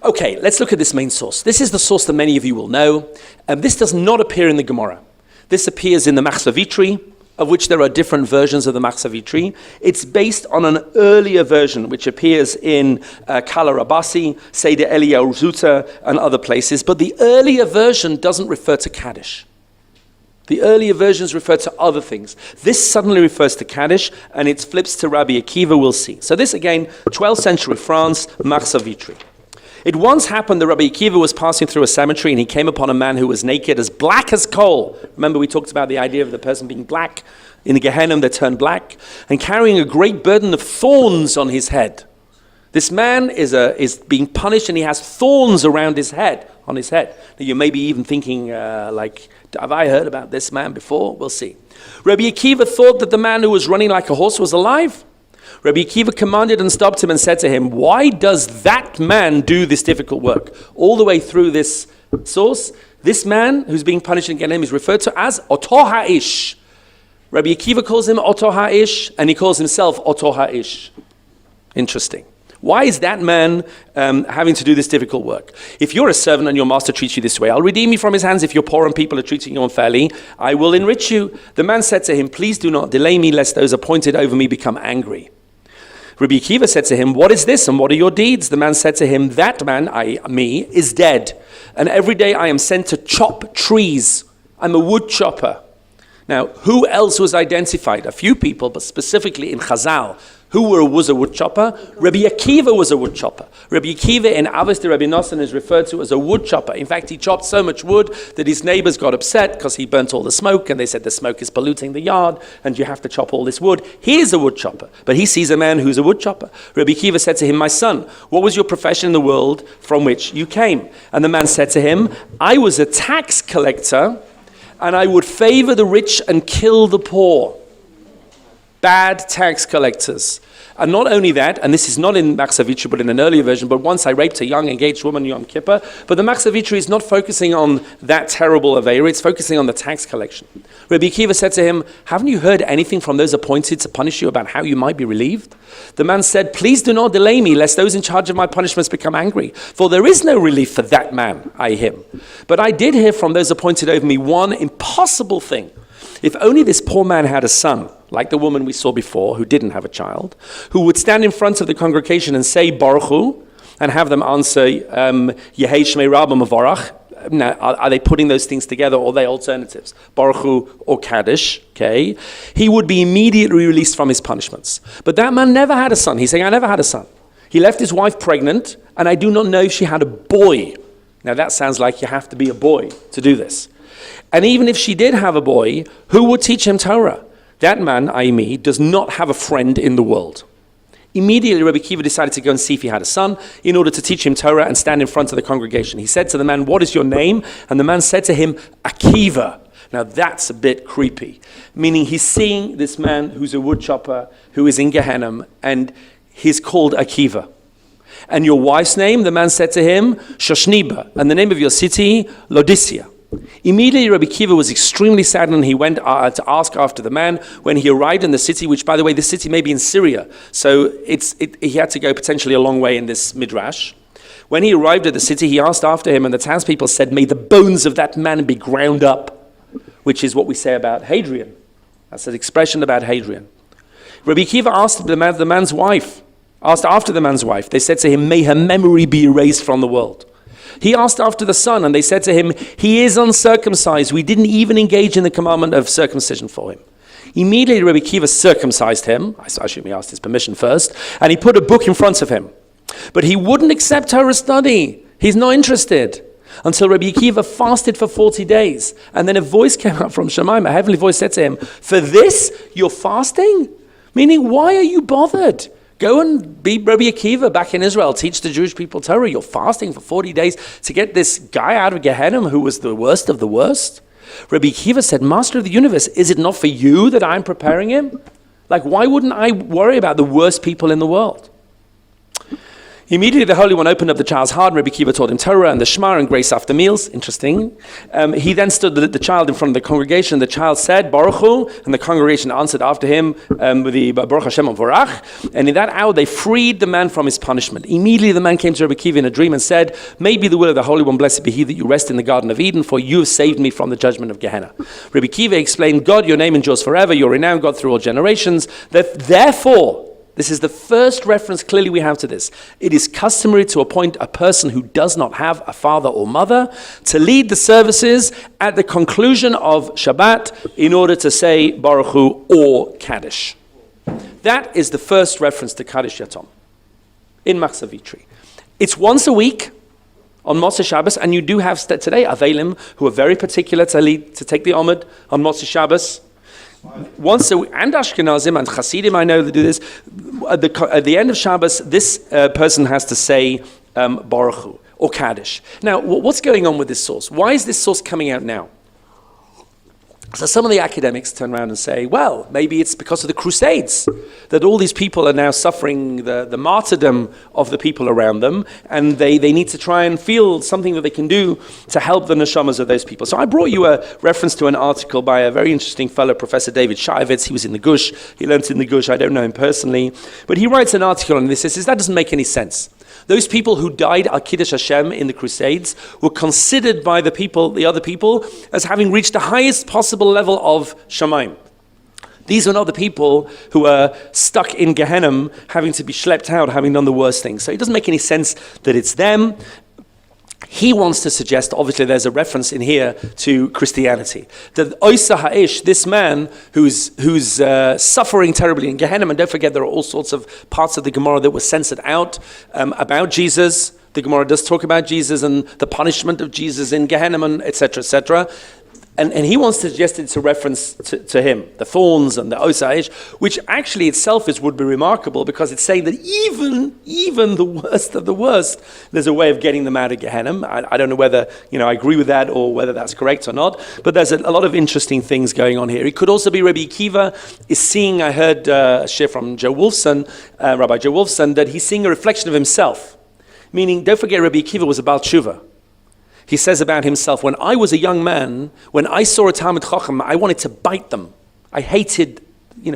S1: Okay, let's look at this main source. This is the source that many of you will know. This does not appear in the Gemara. This appears in the Machzavitri, of which there are different versions of the Machzavitri. It's based on an earlier version, which appears in Kala Rabasi, Seder Eliyahu Zuta, and other places. But the earlier version doesn't refer to Kaddish. The earlier versions refer to other things. This suddenly refers to Kaddish, and it flips to Rabbi Akiva, we'll see. So this again, 12th century France, Machzavitri. It once happened that Rabbi Akiva was passing through a cemetery, and he came upon a man who was naked, as black as coal. Remember we talked about the idea of the person being black. In the Gehenna, they turn black, and carrying a great burden of thorns on his head. This man is being punished, and he has thorns around his head, on his head. Now you may be even thinking, have I heard about this man before? We'll see. Rabbi Akiva thought that the man who was running like a horse was alive. Rabbi Akiva commanded and stopped him and said to him, why does that man do this difficult work? All the way through this source, this man who's being punished in Gehenna is referred to as Oto Ha'ish. Rabbi Akiva calls him Oto Ha'ish, and he calls himself Oto Ha'ish. Interesting. Why is that man having to do this difficult work? If you're a servant and your master treats you this way, I'll redeem you from his hands. If you're poor and people are treating you unfairly, I will enrich you. The man said to him, please do not delay me, lest those appointed over me become angry. Rabbi Akiva said to him, what is this and what are your deeds? The man said to him, that man, me, is dead. And every day I am sent to chop trees. I'm a wood chopper. Now, who else was identified? A few people, but specifically in Chazal. Who was a wood chopper? Rabbi Akiva was a wood chopper. Rabbi Akiva in Avos de Rabbi Nosson is referred to as a wood chopper. In fact, he chopped so much wood that his neighbors got upset because he burnt all the smoke, and they said the smoke is polluting the yard and you have to chop all this wood. He is a wood chopper, but he sees a man who's a wood chopper. Rabbi Akiva said to him, my son, what was your profession in the world from which you came? And the man said to him, I was a tax collector, and I would favor the rich and kill the poor. bad tax collectors. And not only that, and this is not in Machzavitri, but in an earlier version, but once I raped a young engaged woman Yom Kippur, but the Machzavitri is not focusing on that terrible Aveira, it's focusing on the tax collection. Rabbi Akiva said to him, haven't you heard anything from those appointed to punish you about how you might be relieved? The man said, please do not delay me, lest those in charge of my punishments become angry. For there is no relief for that man, i.e. him. But I did hear from those appointed over me one impossible thing. If only this poor man had a son, like the woman we saw before, who didn't have a child, who would stand in front of the congregation and say Baruch Hu, and have them answer Yehei Shmei Rabba Mavarach. Now, are they putting those things together, or are they alternatives? Baruch Hu or Kaddish, okay? He would be immediately released from his punishments. But that man never had a son. He's saying, I never had a son. He left his wife pregnant, and I do not know if she had a boy. Now that sounds like you have to be a boy to do this. And even if she did have a boy, who would teach him Torah? That man, i.e. me, does not have a friend in the world. Immediately, Rabbi Akiva decided to go and see if he had a son in order to teach him Torah and stand in front of the congregation. He said to the man, what is your name? And the man said to him, Akiva. Now that's a bit creepy, meaning he's seeing this man who's a wood chopper, who is in Gehenna, and he's called Akiva. And your wife's name, the man said to him, Shoshniba, and the name of your city, Laodicea. Immediately Rabbi Akiva was extremely saddened, and he went to ask after the man. When he arrived in the city, which by the way, this city may be in Syria, so he had to go potentially a long way in this midrash. When he arrived at the city, he asked after him, and the townspeople said, may the bones of that man be ground up, which is what we say about Hadrian. That's an expression about Hadrian. Rabbi Akiva asked after the man's wife. They said to him, may her memory be erased from the world. He asked after the son, and they said to him, he is uncircumcised. We didn't even engage in the commandment of circumcision for him. Immediately Rabbi Akiva circumcised him. I assume he asked his permission first. And he put a book in front of him. But he wouldn't accept Torah study. He's not interested. Until Rabbi Akiva fasted for 40 days. And then a voice came out from Shemaim. A heavenly voice said to him, for this you're fasting? Meaning, why are you bothered? Go and be Rabbi Akiva back in Israel. Teach the Jewish people Torah. You're fasting for 40 days to get this guy out of Gehenna who was the worst of the worst. Rabbi Akiva said, Master of the universe, is it not for you that I'm preparing him? Like, why wouldn't I worry about the worst people in the world? Immediately the Holy One opened up the child's heart, and Rabbi Akiva taught him Torah and the Shema and grace after meals. Interesting. He then stood the child in front of the congregation. The child said, Baruch Hu, and the congregation answered after him with the Baruch Hashem Vorach. And in that hour they freed the man from his punishment. Immediately the man came to Rabbi Akiva in a dream and said, may be the will of the Holy One, blessed be he, that you rest in the Garden of Eden, for you have saved me from the judgment of Gehenna. Rabbi Akiva explained, God, your name endures forever, you're renowned God through all generations, that therefore, this is the first reference clearly we have to this. It is customary to appoint a person who does not have a father or mother to lead the services at the conclusion of Shabbat in order to say Baruch Hu or Kaddish. That is the first reference to Kaddish Yatom in Machzavitri. It's once a week on Motzei Shabbos, and you do have today Avelim who are very particular to take the Omid on Motzei Shabbos. Once a week, and Ashkenazim and Hasidim, I know that do this. At the end of Shabbos, this person has to say Baruch Hu or Kaddish. Now, what's going on with this source? Why is this source coming out now? So some of the academics turn around and say, well, maybe it's because of the Crusades, that all these people are now suffering the martyrdom of the people around them, and they need to try and feel something that they can do to help the neshamas of those people. So I brought you a reference to an article by a very interesting fellow, Professor David Shaivetz. He was in the Gush. He learned in the Gush. I don't know him personally. But he writes an article on this. He says, that doesn't make any sense. Those people who died al Kiddush Hashem in the Crusades were considered by the other people, as having reached the highest possible level of Shemaim. These were not the people who were stuck in Gehenna, having to be schlepped out, having done the worst things. So it doesn't make any sense that it's them. He wants to suggest, obviously there's a reference in here to Christianity, that Oisa Ha'ish, this man who's suffering terribly in Gehenna, and don't forget there are all sorts of parts of the Gemara that were censored out about Jesus. The Gemara does talk about Jesus and the punishment of Jesus in Gehenna, etc., etc. And he wants to suggest it's a reference to him, the thorns and the osaish, which actually itself would be remarkable because it's saying that even the worst of the worst, there's a way of getting them out of Gehenna. I don't know whether I agree with that or whether that's correct or not, but there's a lot of interesting things going on here. It could also be Rabbi Akiva is seeing, I heard a share from Joe Wolfson, Rabbi Joe Wolfson, that he's seeing a reflection of himself. Meaning, don't forget Rabbi Akiva was a Baal Tshuva. He says about himself, when I was a young man, when I saw a Talmid Chacham, I wanted to bite them. I hated,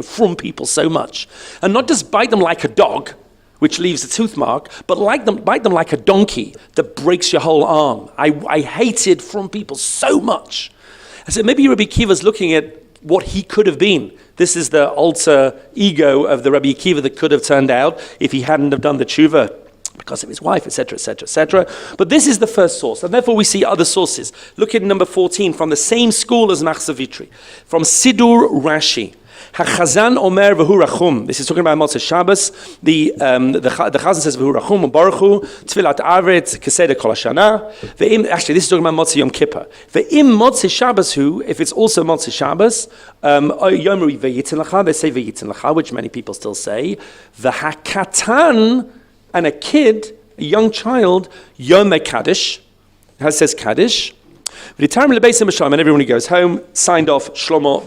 S1: from people so much. And not just bite them like a dog, which leaves a tooth mark, but bite them like a donkey that breaks your whole arm. I hated from people so much. I said, maybe Rabbi Akiva's looking at what he could have been. This is the alter ego of the Rabbi Akiva that could have turned out if he hadn't have done the tshuva because of his wife, etc., etc., etc. But this is the first source, and therefore we see other sources. Look at number 14, from the same school as Machzavitri, from Sidur Rashi. HaChazan Omer V'hu Rachum. This is talking about Motzei Shabbos. The Chazan says V'hu Rachum Baruch Hu Tfilat Aret Keseder Kol Hashana. Actually, this is talking about Motzei Yom Kippur. Ve'im Motzei Shabbos Hu, if it's also Motzei Shabbos, Yomri V'yitin Lacha. They say V'yitin Lacha, which many people still say. V'hakatan, and a kid, a young child, Yom Kaddish. It says Kaddish. V'yitarm Lebeis Mishlam, and everyone who goes home signed off Shlomo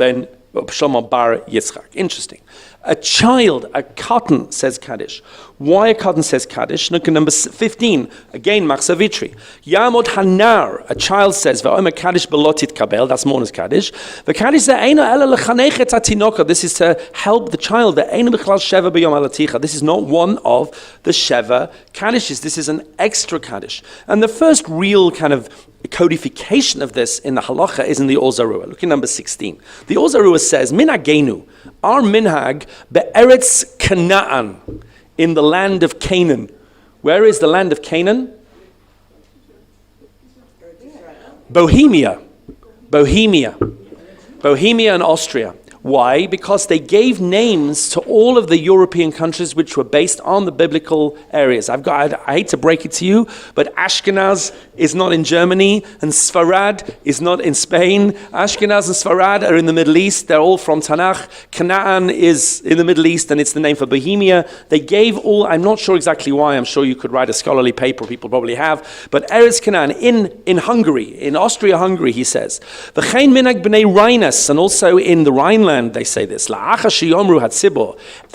S1: Bar Yitzchak. Interesting. A child, a cotton says Kaddish. Why a cotton says Kaddish? Look at number 15. Again, Machzavitri. Yamod Hanar, a child says, V'omer Kaddish belotit kabel, that's Mourner's Kaddish. V'Kaddish ze'eino ela lechanech et hatinoka. This is to help the child. Ve'eino b'chlal sheva b'yom halaticha. This is not one of the Sheva Kaddishes. This is an extra Kaddish. And the first real kind of codification of this in the halacha is in the Ozarua. Look at number 16. The Ozarua says, Minhagenu, our minhag be'eretz Canaan, in the land of Canaan. Where is the land of Canaan? Bohemia and Austria. Why? Because they gave names to all of the European countries which were based on the biblical areas. I hate to break it to you, but Ashkenaz is not in Germany, and Sfarad is not in Spain. Ashkenaz and Sfarad are in the Middle East. They're all from Tanakh. Canaan is in the Middle East, and it's the name for Bohemia. They gave all, I'm not sure exactly why, I'm sure you could write a scholarly paper, people probably have, but Eretz Canaan in Hungary, in Austria-Hungary, he says. V'chein minhag b'nei Rhinus, and also in the Rhineland, they say this. After they say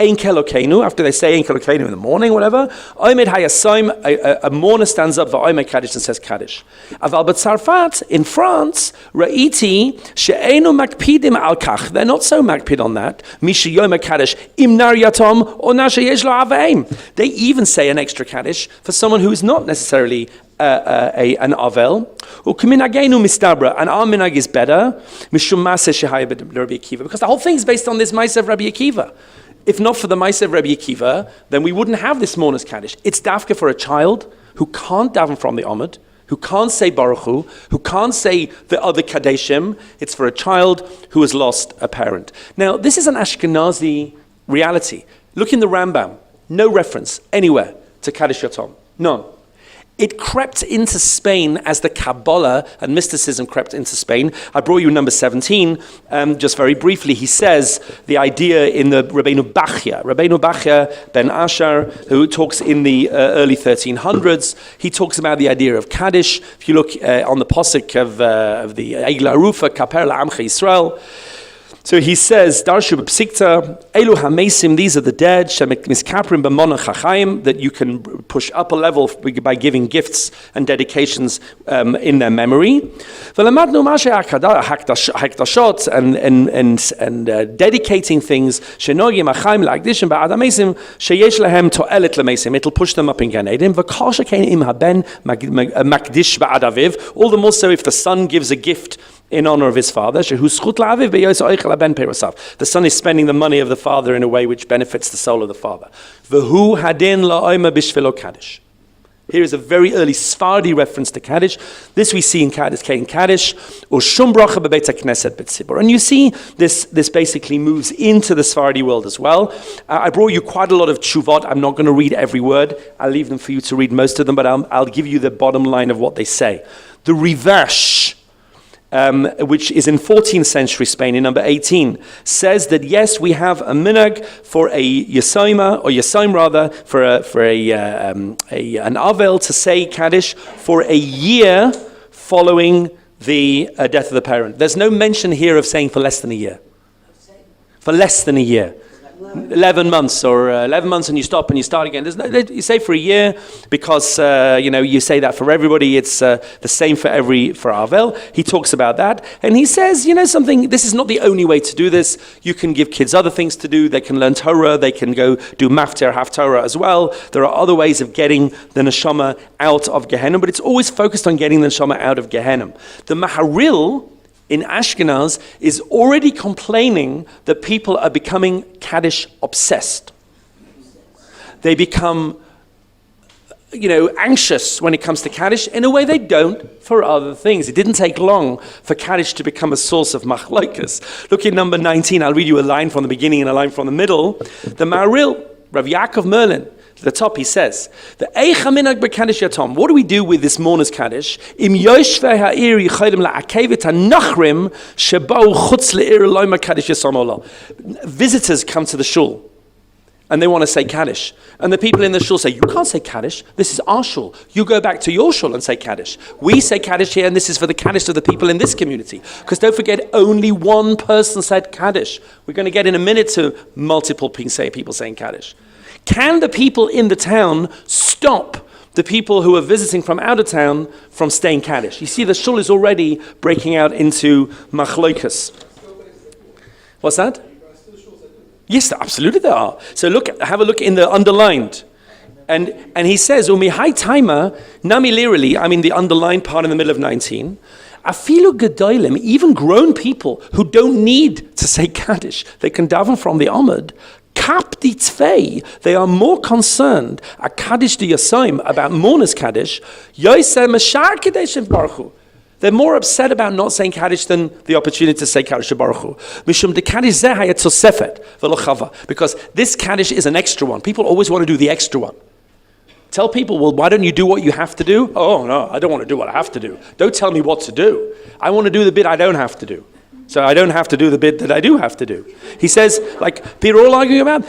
S1: Ein Kelokeinu in the morning, whatever, a mourner stands up for Kaddish and says Kaddish. Aval b'Tzarfat, in France, Ra'iti she'einu makpidim al kach. They're not so makpid on that. Misha Yom Kaddish imnar yatom or nasha yesh lo aveim. They even say an extra Kaddish for someone who is not necessarily an avel, mistabra, and our minhag is better, mishum maseh shehaya Rabbi Akiva, because the whole thing is based on this ma'aseh of Rabbi Akiva. If not for the ma'aseh of Rabbi Akiva, then we wouldn't have this Mourner's Kaddish. It's dafka for a child who can't daven from the Omid, who can't say Baruch Hu, who can't say the other Kaddeshim. It's for a child who has lost a parent. Now, this is an Ashkenazi reality. Look in the Rambam. No reference anywhere to Kaddish Yatom. None. It crept into Spain as the Kabbalah and mysticism crept into Spain. I brought you number 17, just very briefly. He says the idea in the Rabbeinu Bachya ben Asher, who talks in the early 1300s. He talks about the idea of Kaddish. If you look on the posuk of the Egla Arufa, Kaper la'amcha Yisrael. So he says, Darshu b'psikta, Elu hamesim, these are the dead, shemiskaprim b'mona chachayim, that you can push up a level by giving gifts and dedications in their memory. V'lamadnu mashe hakdashot, and dedicating things, shenogim achayim la'akdishim ba'adamesim, sheyesh lehem to'elet lemesim, it'll push them up in Gan Eden. V'kol shekein im haben makdish ba'adaviv, all the more so if the son gives a gift in honor of his father. The son is spending the money of the father in a way which benefits the soul of the father. Here is a very early Sephardi reference to Kaddish. This we see in Kaddish, and you see this basically moves into the Sephardi world as well. I brought you quite a lot of tshuvot. I'm not going to read every word. I'll leave them for you to read most of them, but I'll give you the bottom line of what they say. The Rivash which is in 14th century Spain, in number 18, says that yes, we have a minhag for a Yesoma, or Yesom rather, for an Avel to say Kaddish for a year following the death of the parent. There's no mention here of saying for less than a year. For less than a year. 11 months or 11 months and you stop and you start again. You say for a year because, you say that for everybody. It's the same for Avel. He talks about that. And he says, something, this is not the only way to do this. You can give kids other things to do. They can learn Torah. They can go do Maftir, Haftorah as well. There are other ways of getting the Neshama out of Gehenna, but it's always focused on getting the Neshama out of Gehenna. The Maharil in Ashkenaz is already complaining that people are becoming Kaddish obsessed. They become, anxious when it comes to Kaddish in a way they don't for other things. It didn't take long for Kaddish to become a source of machlokes. Look at number 19. I'll read you a line from the beginning and a line from the middle. The Maharil, Rabbi Yaakov Merlin, at the top he says, "The Eicha minhag b'Kaddish yatom." What do we do with this mourner's Kaddish? Im yoshvei ha'ir yicholim la'akevet ha'nachrim sheba'u chutz le'ir lo'ma Kaddish yasom olah. Visitors come to the shul and they want to say Kaddish. And the people in the shul say, you can't say Kaddish. This is our shul. You go back to your shul and say Kaddish. We say Kaddish here, and this is for the Kaddish of the people in this community. Because don't forget, only one person said Kaddish. We're going to get in a minute to multiple people saying Kaddish. Can the people in the town stop the people who are visiting from out of town from saying Kaddish? You see, the shul is already breaking out into machlokas. What's that? Yes, absolutely there are. So have a look in the underlined. And he says, Umihai Taima, Nami literally, the underlined part in the middle of 19, Afilu Gedolim, even grown people who don't need to say Kaddish, they can daven from the Amud. Kapti Tzvei, they are more concerned a Kaddish de Yasoim, about mourner's Kaddish, Yoseh Mashar Kaddish Baruch Hu. They're more upset about not saying Kaddish than the opportunity to say Kaddish Baruch Hu. Mishum de Kaddish zeh hayat tosefet v'lo chava, because this Kaddish is an extra one. People always want to do the extra one. Tell people, well, why don't you do what you have to do? Oh, no, I don't want to do what I have to do. Don't tell me what to do. I want to do the bit I don't have to do. So I don't have to do the bit that I do have to do. He says, like people are all arguing about,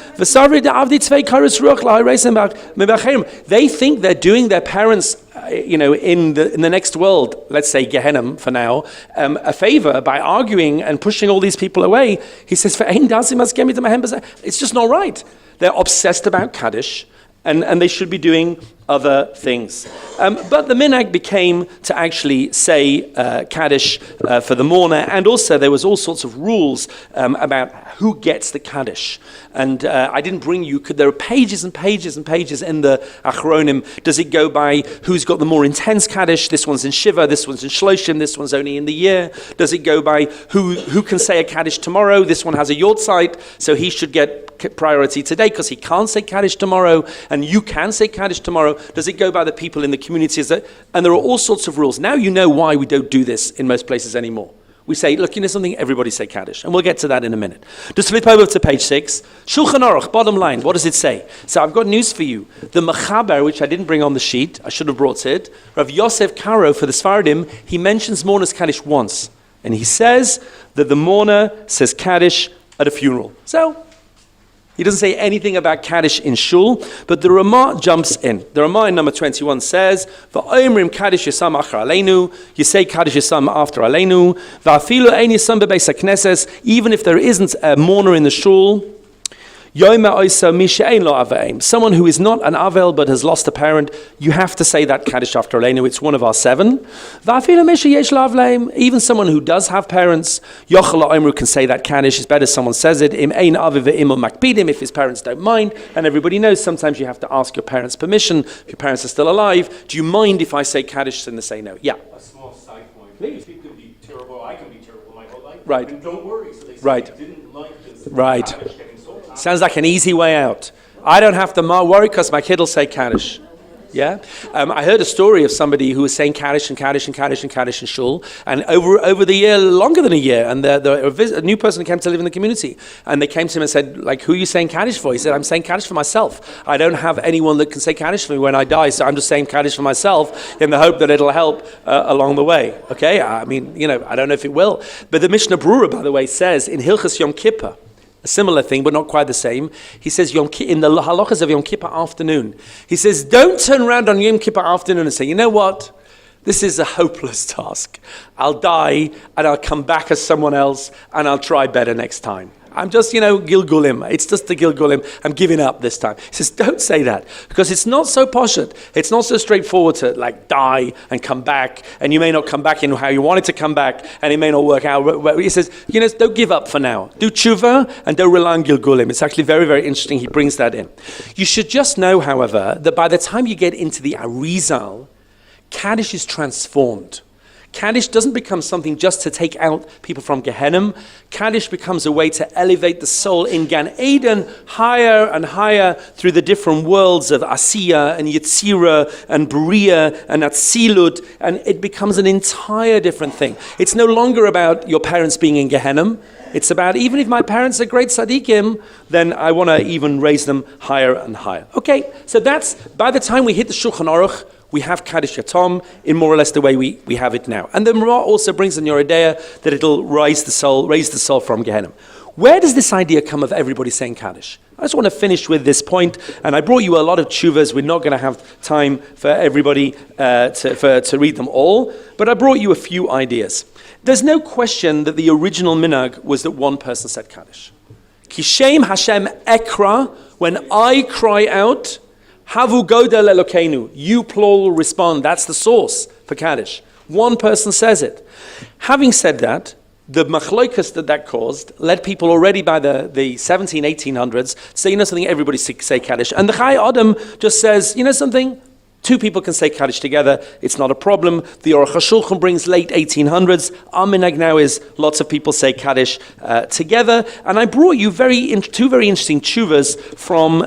S1: they think they're doing their parents, in the next world, let's say Gehenna for now, a favor by arguing and pushing all these people away. He says, it's just not right. They're obsessed about Kaddish, and they should be doing other things. But the minhag became to actually say Kaddish for the mourner, and also there was all sorts of rules about who gets the Kaddish. And I didn't bring you, there are pages and pages and pages in the Achronim. Does it go by who's got the more intense Kaddish? This one's in Shiva, this one's in Shloshim, this one's only in the year. Does it go by who can say a Kaddish tomorrow? This one has a Yortzeit, so he should get priority today because he can't say Kaddish tomorrow, and you can say Kaddish tomorrow. Does it go by the people in the communities? And there are all sorts of rules. Now you know why we don't do this in most places anymore. We say, look, something, everybody say Kaddish. And we'll get to that in a minute. Just flip over to page 6. Shulchan Aruch, bottom line, what does it say? So I've got news for you. The Mechaber, which I didn't bring on the sheet, I should have brought it, Rav Yosef Karo for the Sfardim, he mentions mourner's Kaddish once. And he says that the mourner says Kaddish at a funeral. So he doesn't say anything about Kaddish in Shul, but the Ramah jumps in. The Ramah in number 21 says, "Va'omrim Kaddish Yisam achar aleinu." You say Kaddish Yisam after aleinu. Va'afilu ein Yisam bebeis hakneses. Even if there isn't a mourner in the Shul. Someone who is not an Avel but has lost a parent, you have to say that Kaddish after Aleinu. It's one of our 7. Even someone who does have parents, can say that Kaddish. It's better someone says it. If his parents don't mind, and everybody knows sometimes you have to ask your parents' permission. If your parents are still alive, do you mind if I say Kaddish? And they say no. Yeah.
S2: A small side point. Please. It could be terrible. I can be terrible my whole life.
S1: Right.
S2: And don't worry. So they say
S1: right.
S2: Didn't like this.
S1: Right. Sounds like an easy way out. I don't have to worry because my kid will say Kaddish. Yeah, I heard a story of somebody who was saying Kaddish and Kaddish and Kaddish and Kaddish in shul, and over the year, longer than a year, and a new person came to live in the community, and they came to him and said, like, who are you saying Kaddish for? He said, I'm saying Kaddish for myself. I don't have anyone that can say Kaddish for me when I die, so I'm just saying Kaddish for myself in the hope that it'll help along the way. Okay, I mean, I don't know if it will, but the Mishnah Brura, by the way, says in Hilchas Yom Kippur, a similar thing, but not quite the same. He says, in the halachas of Yom Kippur afternoon, he says, don't turn around on Yom Kippur afternoon and say, you know what? This is a hopeless task. I'll die, and I'll come back as someone else, and I'll try better next time. I'm just, Gilgulim. It's just the Gilgulim. I'm giving up this time. He says, don't say that, because it's not so poshut. It's not so straightforward to die and come back, and you may not come back in how you wanted to come back, and it may not work out. He says, don't give up for now. Do tshuva and don't rely on Gilgulim. It's actually very, very interesting. He brings that in. You should just know, however, that by the time you get into the Arizal, Kaddish is transformed. Kaddish doesn't become something just to take out people from Gehenna. Kaddish becomes a way to elevate the soul in Gan Eden higher and higher through the different worlds of Asiya and Yetzira and Bria and Atzilut, and it becomes an entire different thing. It's no longer about your parents being in Gehenna. It's about, even if my parents are great tzaddikim, then I want to even raise them higher and higher. Okay, so that's, by the time we hit the Shulchan Aruch, we have Kaddish Yatom in more or less the way we have it now. And the Ramah also brings in your idea that it'll raise the soul from Gehenna. Where does this idea come of everybody saying Kaddish? I just want to finish with this point, and I brought you a lot of tshuvas. We're not going to have time for everybody to read them all, but I brought you a few ideas. There's no question that the original minhag was that one person said Kaddish. Kishem Hashem Ekra, when I cry out, Havu Godel Elokeinu, you plural respond. That's the source for Kaddish. One person says it. Having said that, the machloikas that caused led people already by the 17, 1800s to say, something, everybody say Kaddish. And the Chai Adam just says, something, two people can say Kaddish together. It's not a problem. The Aruch HaShulchan brings late 1800s. Our minhag now is lots of people say Kaddish together. And I brought you two very interesting tshuvas from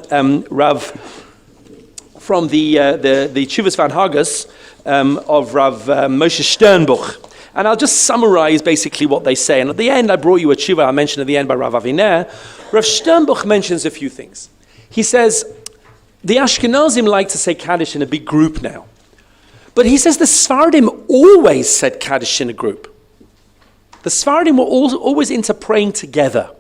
S1: from the Tshuvas Van Hagas of Rav Moshe Sternbuch. And I'll just summarize basically what they say. And at the end, I brought you a tshuva I mentioned at the end by Rav Aviner. Rav Sternbuch mentions a few things. He says, the Ashkenazim like to say Kaddish in a big group now. But he says the Sfardim always said Kaddish in a group. The Sfardim were always into praying together.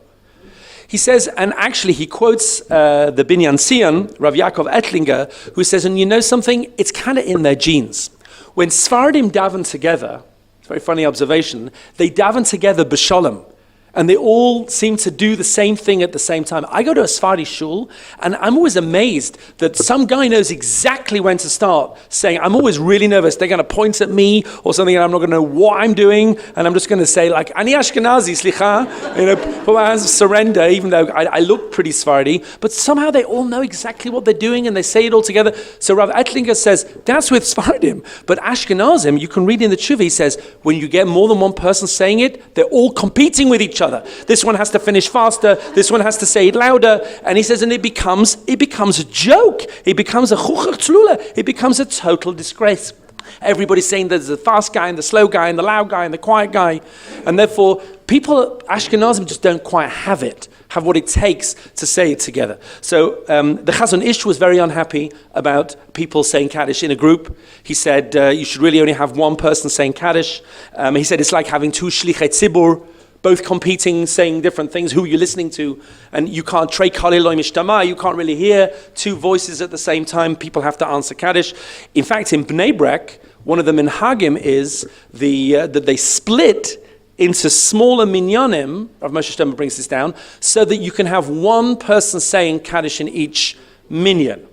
S1: He says, and actually he quotes the Binyan Sion, Rav Yaakov Ettlinger, who says, and you know something? It's kind of in their genes. When Sfardim daven together, it's a very funny observation, they daven together b'shalom, and they all seem to do the same thing at the same time. I go to a Sephardi shul, and I'm always amazed that some guy knows exactly when to start saying, I'm always really nervous. They're going to point at me or something, and I'm not going to know what I'm doing, and I'm just going to say, like, Ani Ashkenazi, slicha, put my hands, surrender, even though I look pretty Sephardi, but somehow they all know exactly what they're doing, and they say it all together. So Rav Ettlinger says, that's with Sephardim, but Ashkenazim, you can read in the Tshuva, he says, when you get more than one person saying it, they're all competing with each other. This one has to finish faster, this one has to say it louder, and he says, and it becomes a joke. It becomes a chuchach tzlula. It becomes a total disgrace. Everybody's saying there's the fast guy and the slow guy and the loud guy and the quiet guy, and therefore people, Ashkenazim, just don't quite have what it takes to say it together. So the Chazon Ish was very unhappy about people saying Kaddish in a group. He said you should really only have one person saying Kaddish. He said it's like having two shlichei tzibur, both competing, saying different things, who you're listening to, and you can't trei kaliloi mishtama, you can't really hear two voices at the same time. People have to answer Kaddish. In fact, in Bnei Brak, one of the minhagim is that they split into smaller minyanim, Rav Moshe Sternbuch brings this down, so that you can have one person saying Kaddish in each minyan.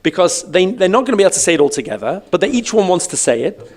S1: Because they're not going to be able to say it all together, but each one wants to say it.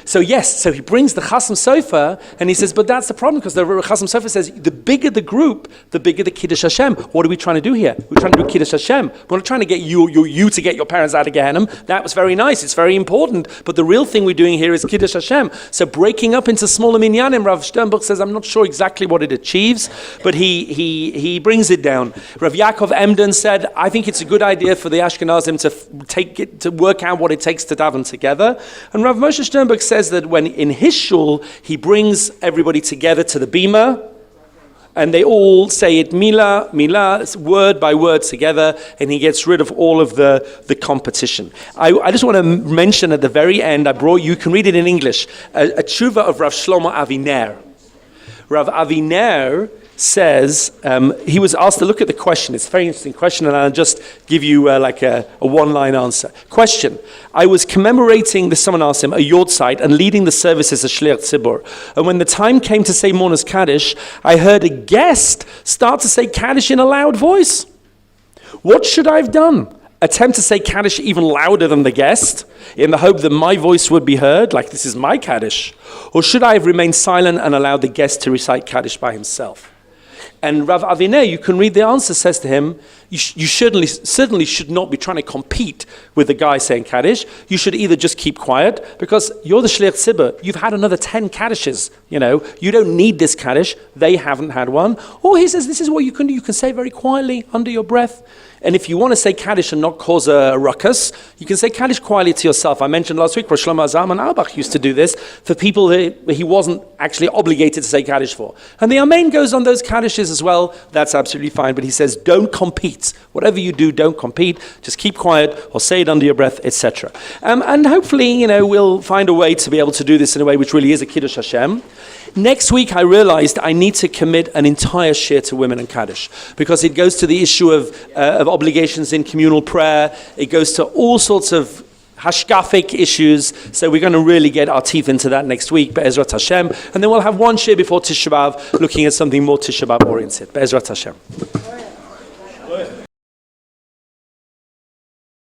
S1: So yes, so he brings the Chasam Sofer, and he says, but that's the problem, because the Chasam Sofer says, the bigger the group, the bigger the Kiddush Hashem. What are we trying to do here? We're trying to do Kiddush Hashem. We're not trying to get you to get your parents out of Gehenna. That was very nice. It's very important. But the real thing we're doing here is Kiddush Hashem. So breaking up into smaller minyanim, Rav Sternberg says, I'm not sure exactly what it achieves, but he brings it down. Rav Yaakov Emden said, I think it's a good idea for the Ashkenazim to work out what it takes to daven together. And Rav Moshe Sternberg says that when in his shul, he brings everybody together to the bima, and they all say it milah, word by word together, and he gets rid of all of the competition. I just want to mention at the very end, you can read it in English, a tshuva of Rav Shlomo Aviner. Rav Aviner says, he was asked to look at the question. It's a very interesting question, and I'll just give you like a one-line answer. Question: I was commemorating, someone asked him, a yortzeit and leading the services as Shliach Tzibur. And when the time came to say Mourner's Kaddish, I heard a guest start to say Kaddish in a loud voice. What should I have done? Attempt to say Kaddish even louder than the guest, in the hope that my voice would be heard, like this is my Kaddish? Or should I have remained silent and allowed the guest to recite Kaddish by himself? And Rav Aviner, you can read the answer, says to him, you certainly should not be trying to compete with the guy saying Kaddish. You should either just keep quiet, because you're the Shliach Tzibur. You've had another 10 Kaddishes. You don't need this Kaddish. They haven't had one. Or he says, this is what you can do. You can say very quietly under your breath. And if you want to say Kaddish and not cause a ruckus, you can say Kaddish quietly to yourself. I mentioned last week, Rosh Shlomo Zalman Auerbach used to do this for people that he wasn't actually obligated to say Kaddish for. And the Amen goes on those Kaddishes as well. That's absolutely fine. But he says, don't compete. Whatever you do, don't compete. Just keep quiet or say it under your breath, etc. And hopefully, we'll find a way to be able to do this in a way which really is a Kiddush Hashem. Next week, I realized I need to commit an entire shir to women and Kaddish, because it goes to the issue of obligations in communal prayer. It goes to all sorts of hashkafic issues. So we're going to really get our teeth into that next week, Be'ezrat Hashem. And then we'll have one shir before Tisha B'Av, looking at something more Tisha B'Av oriented. Be'ezrat Hashem.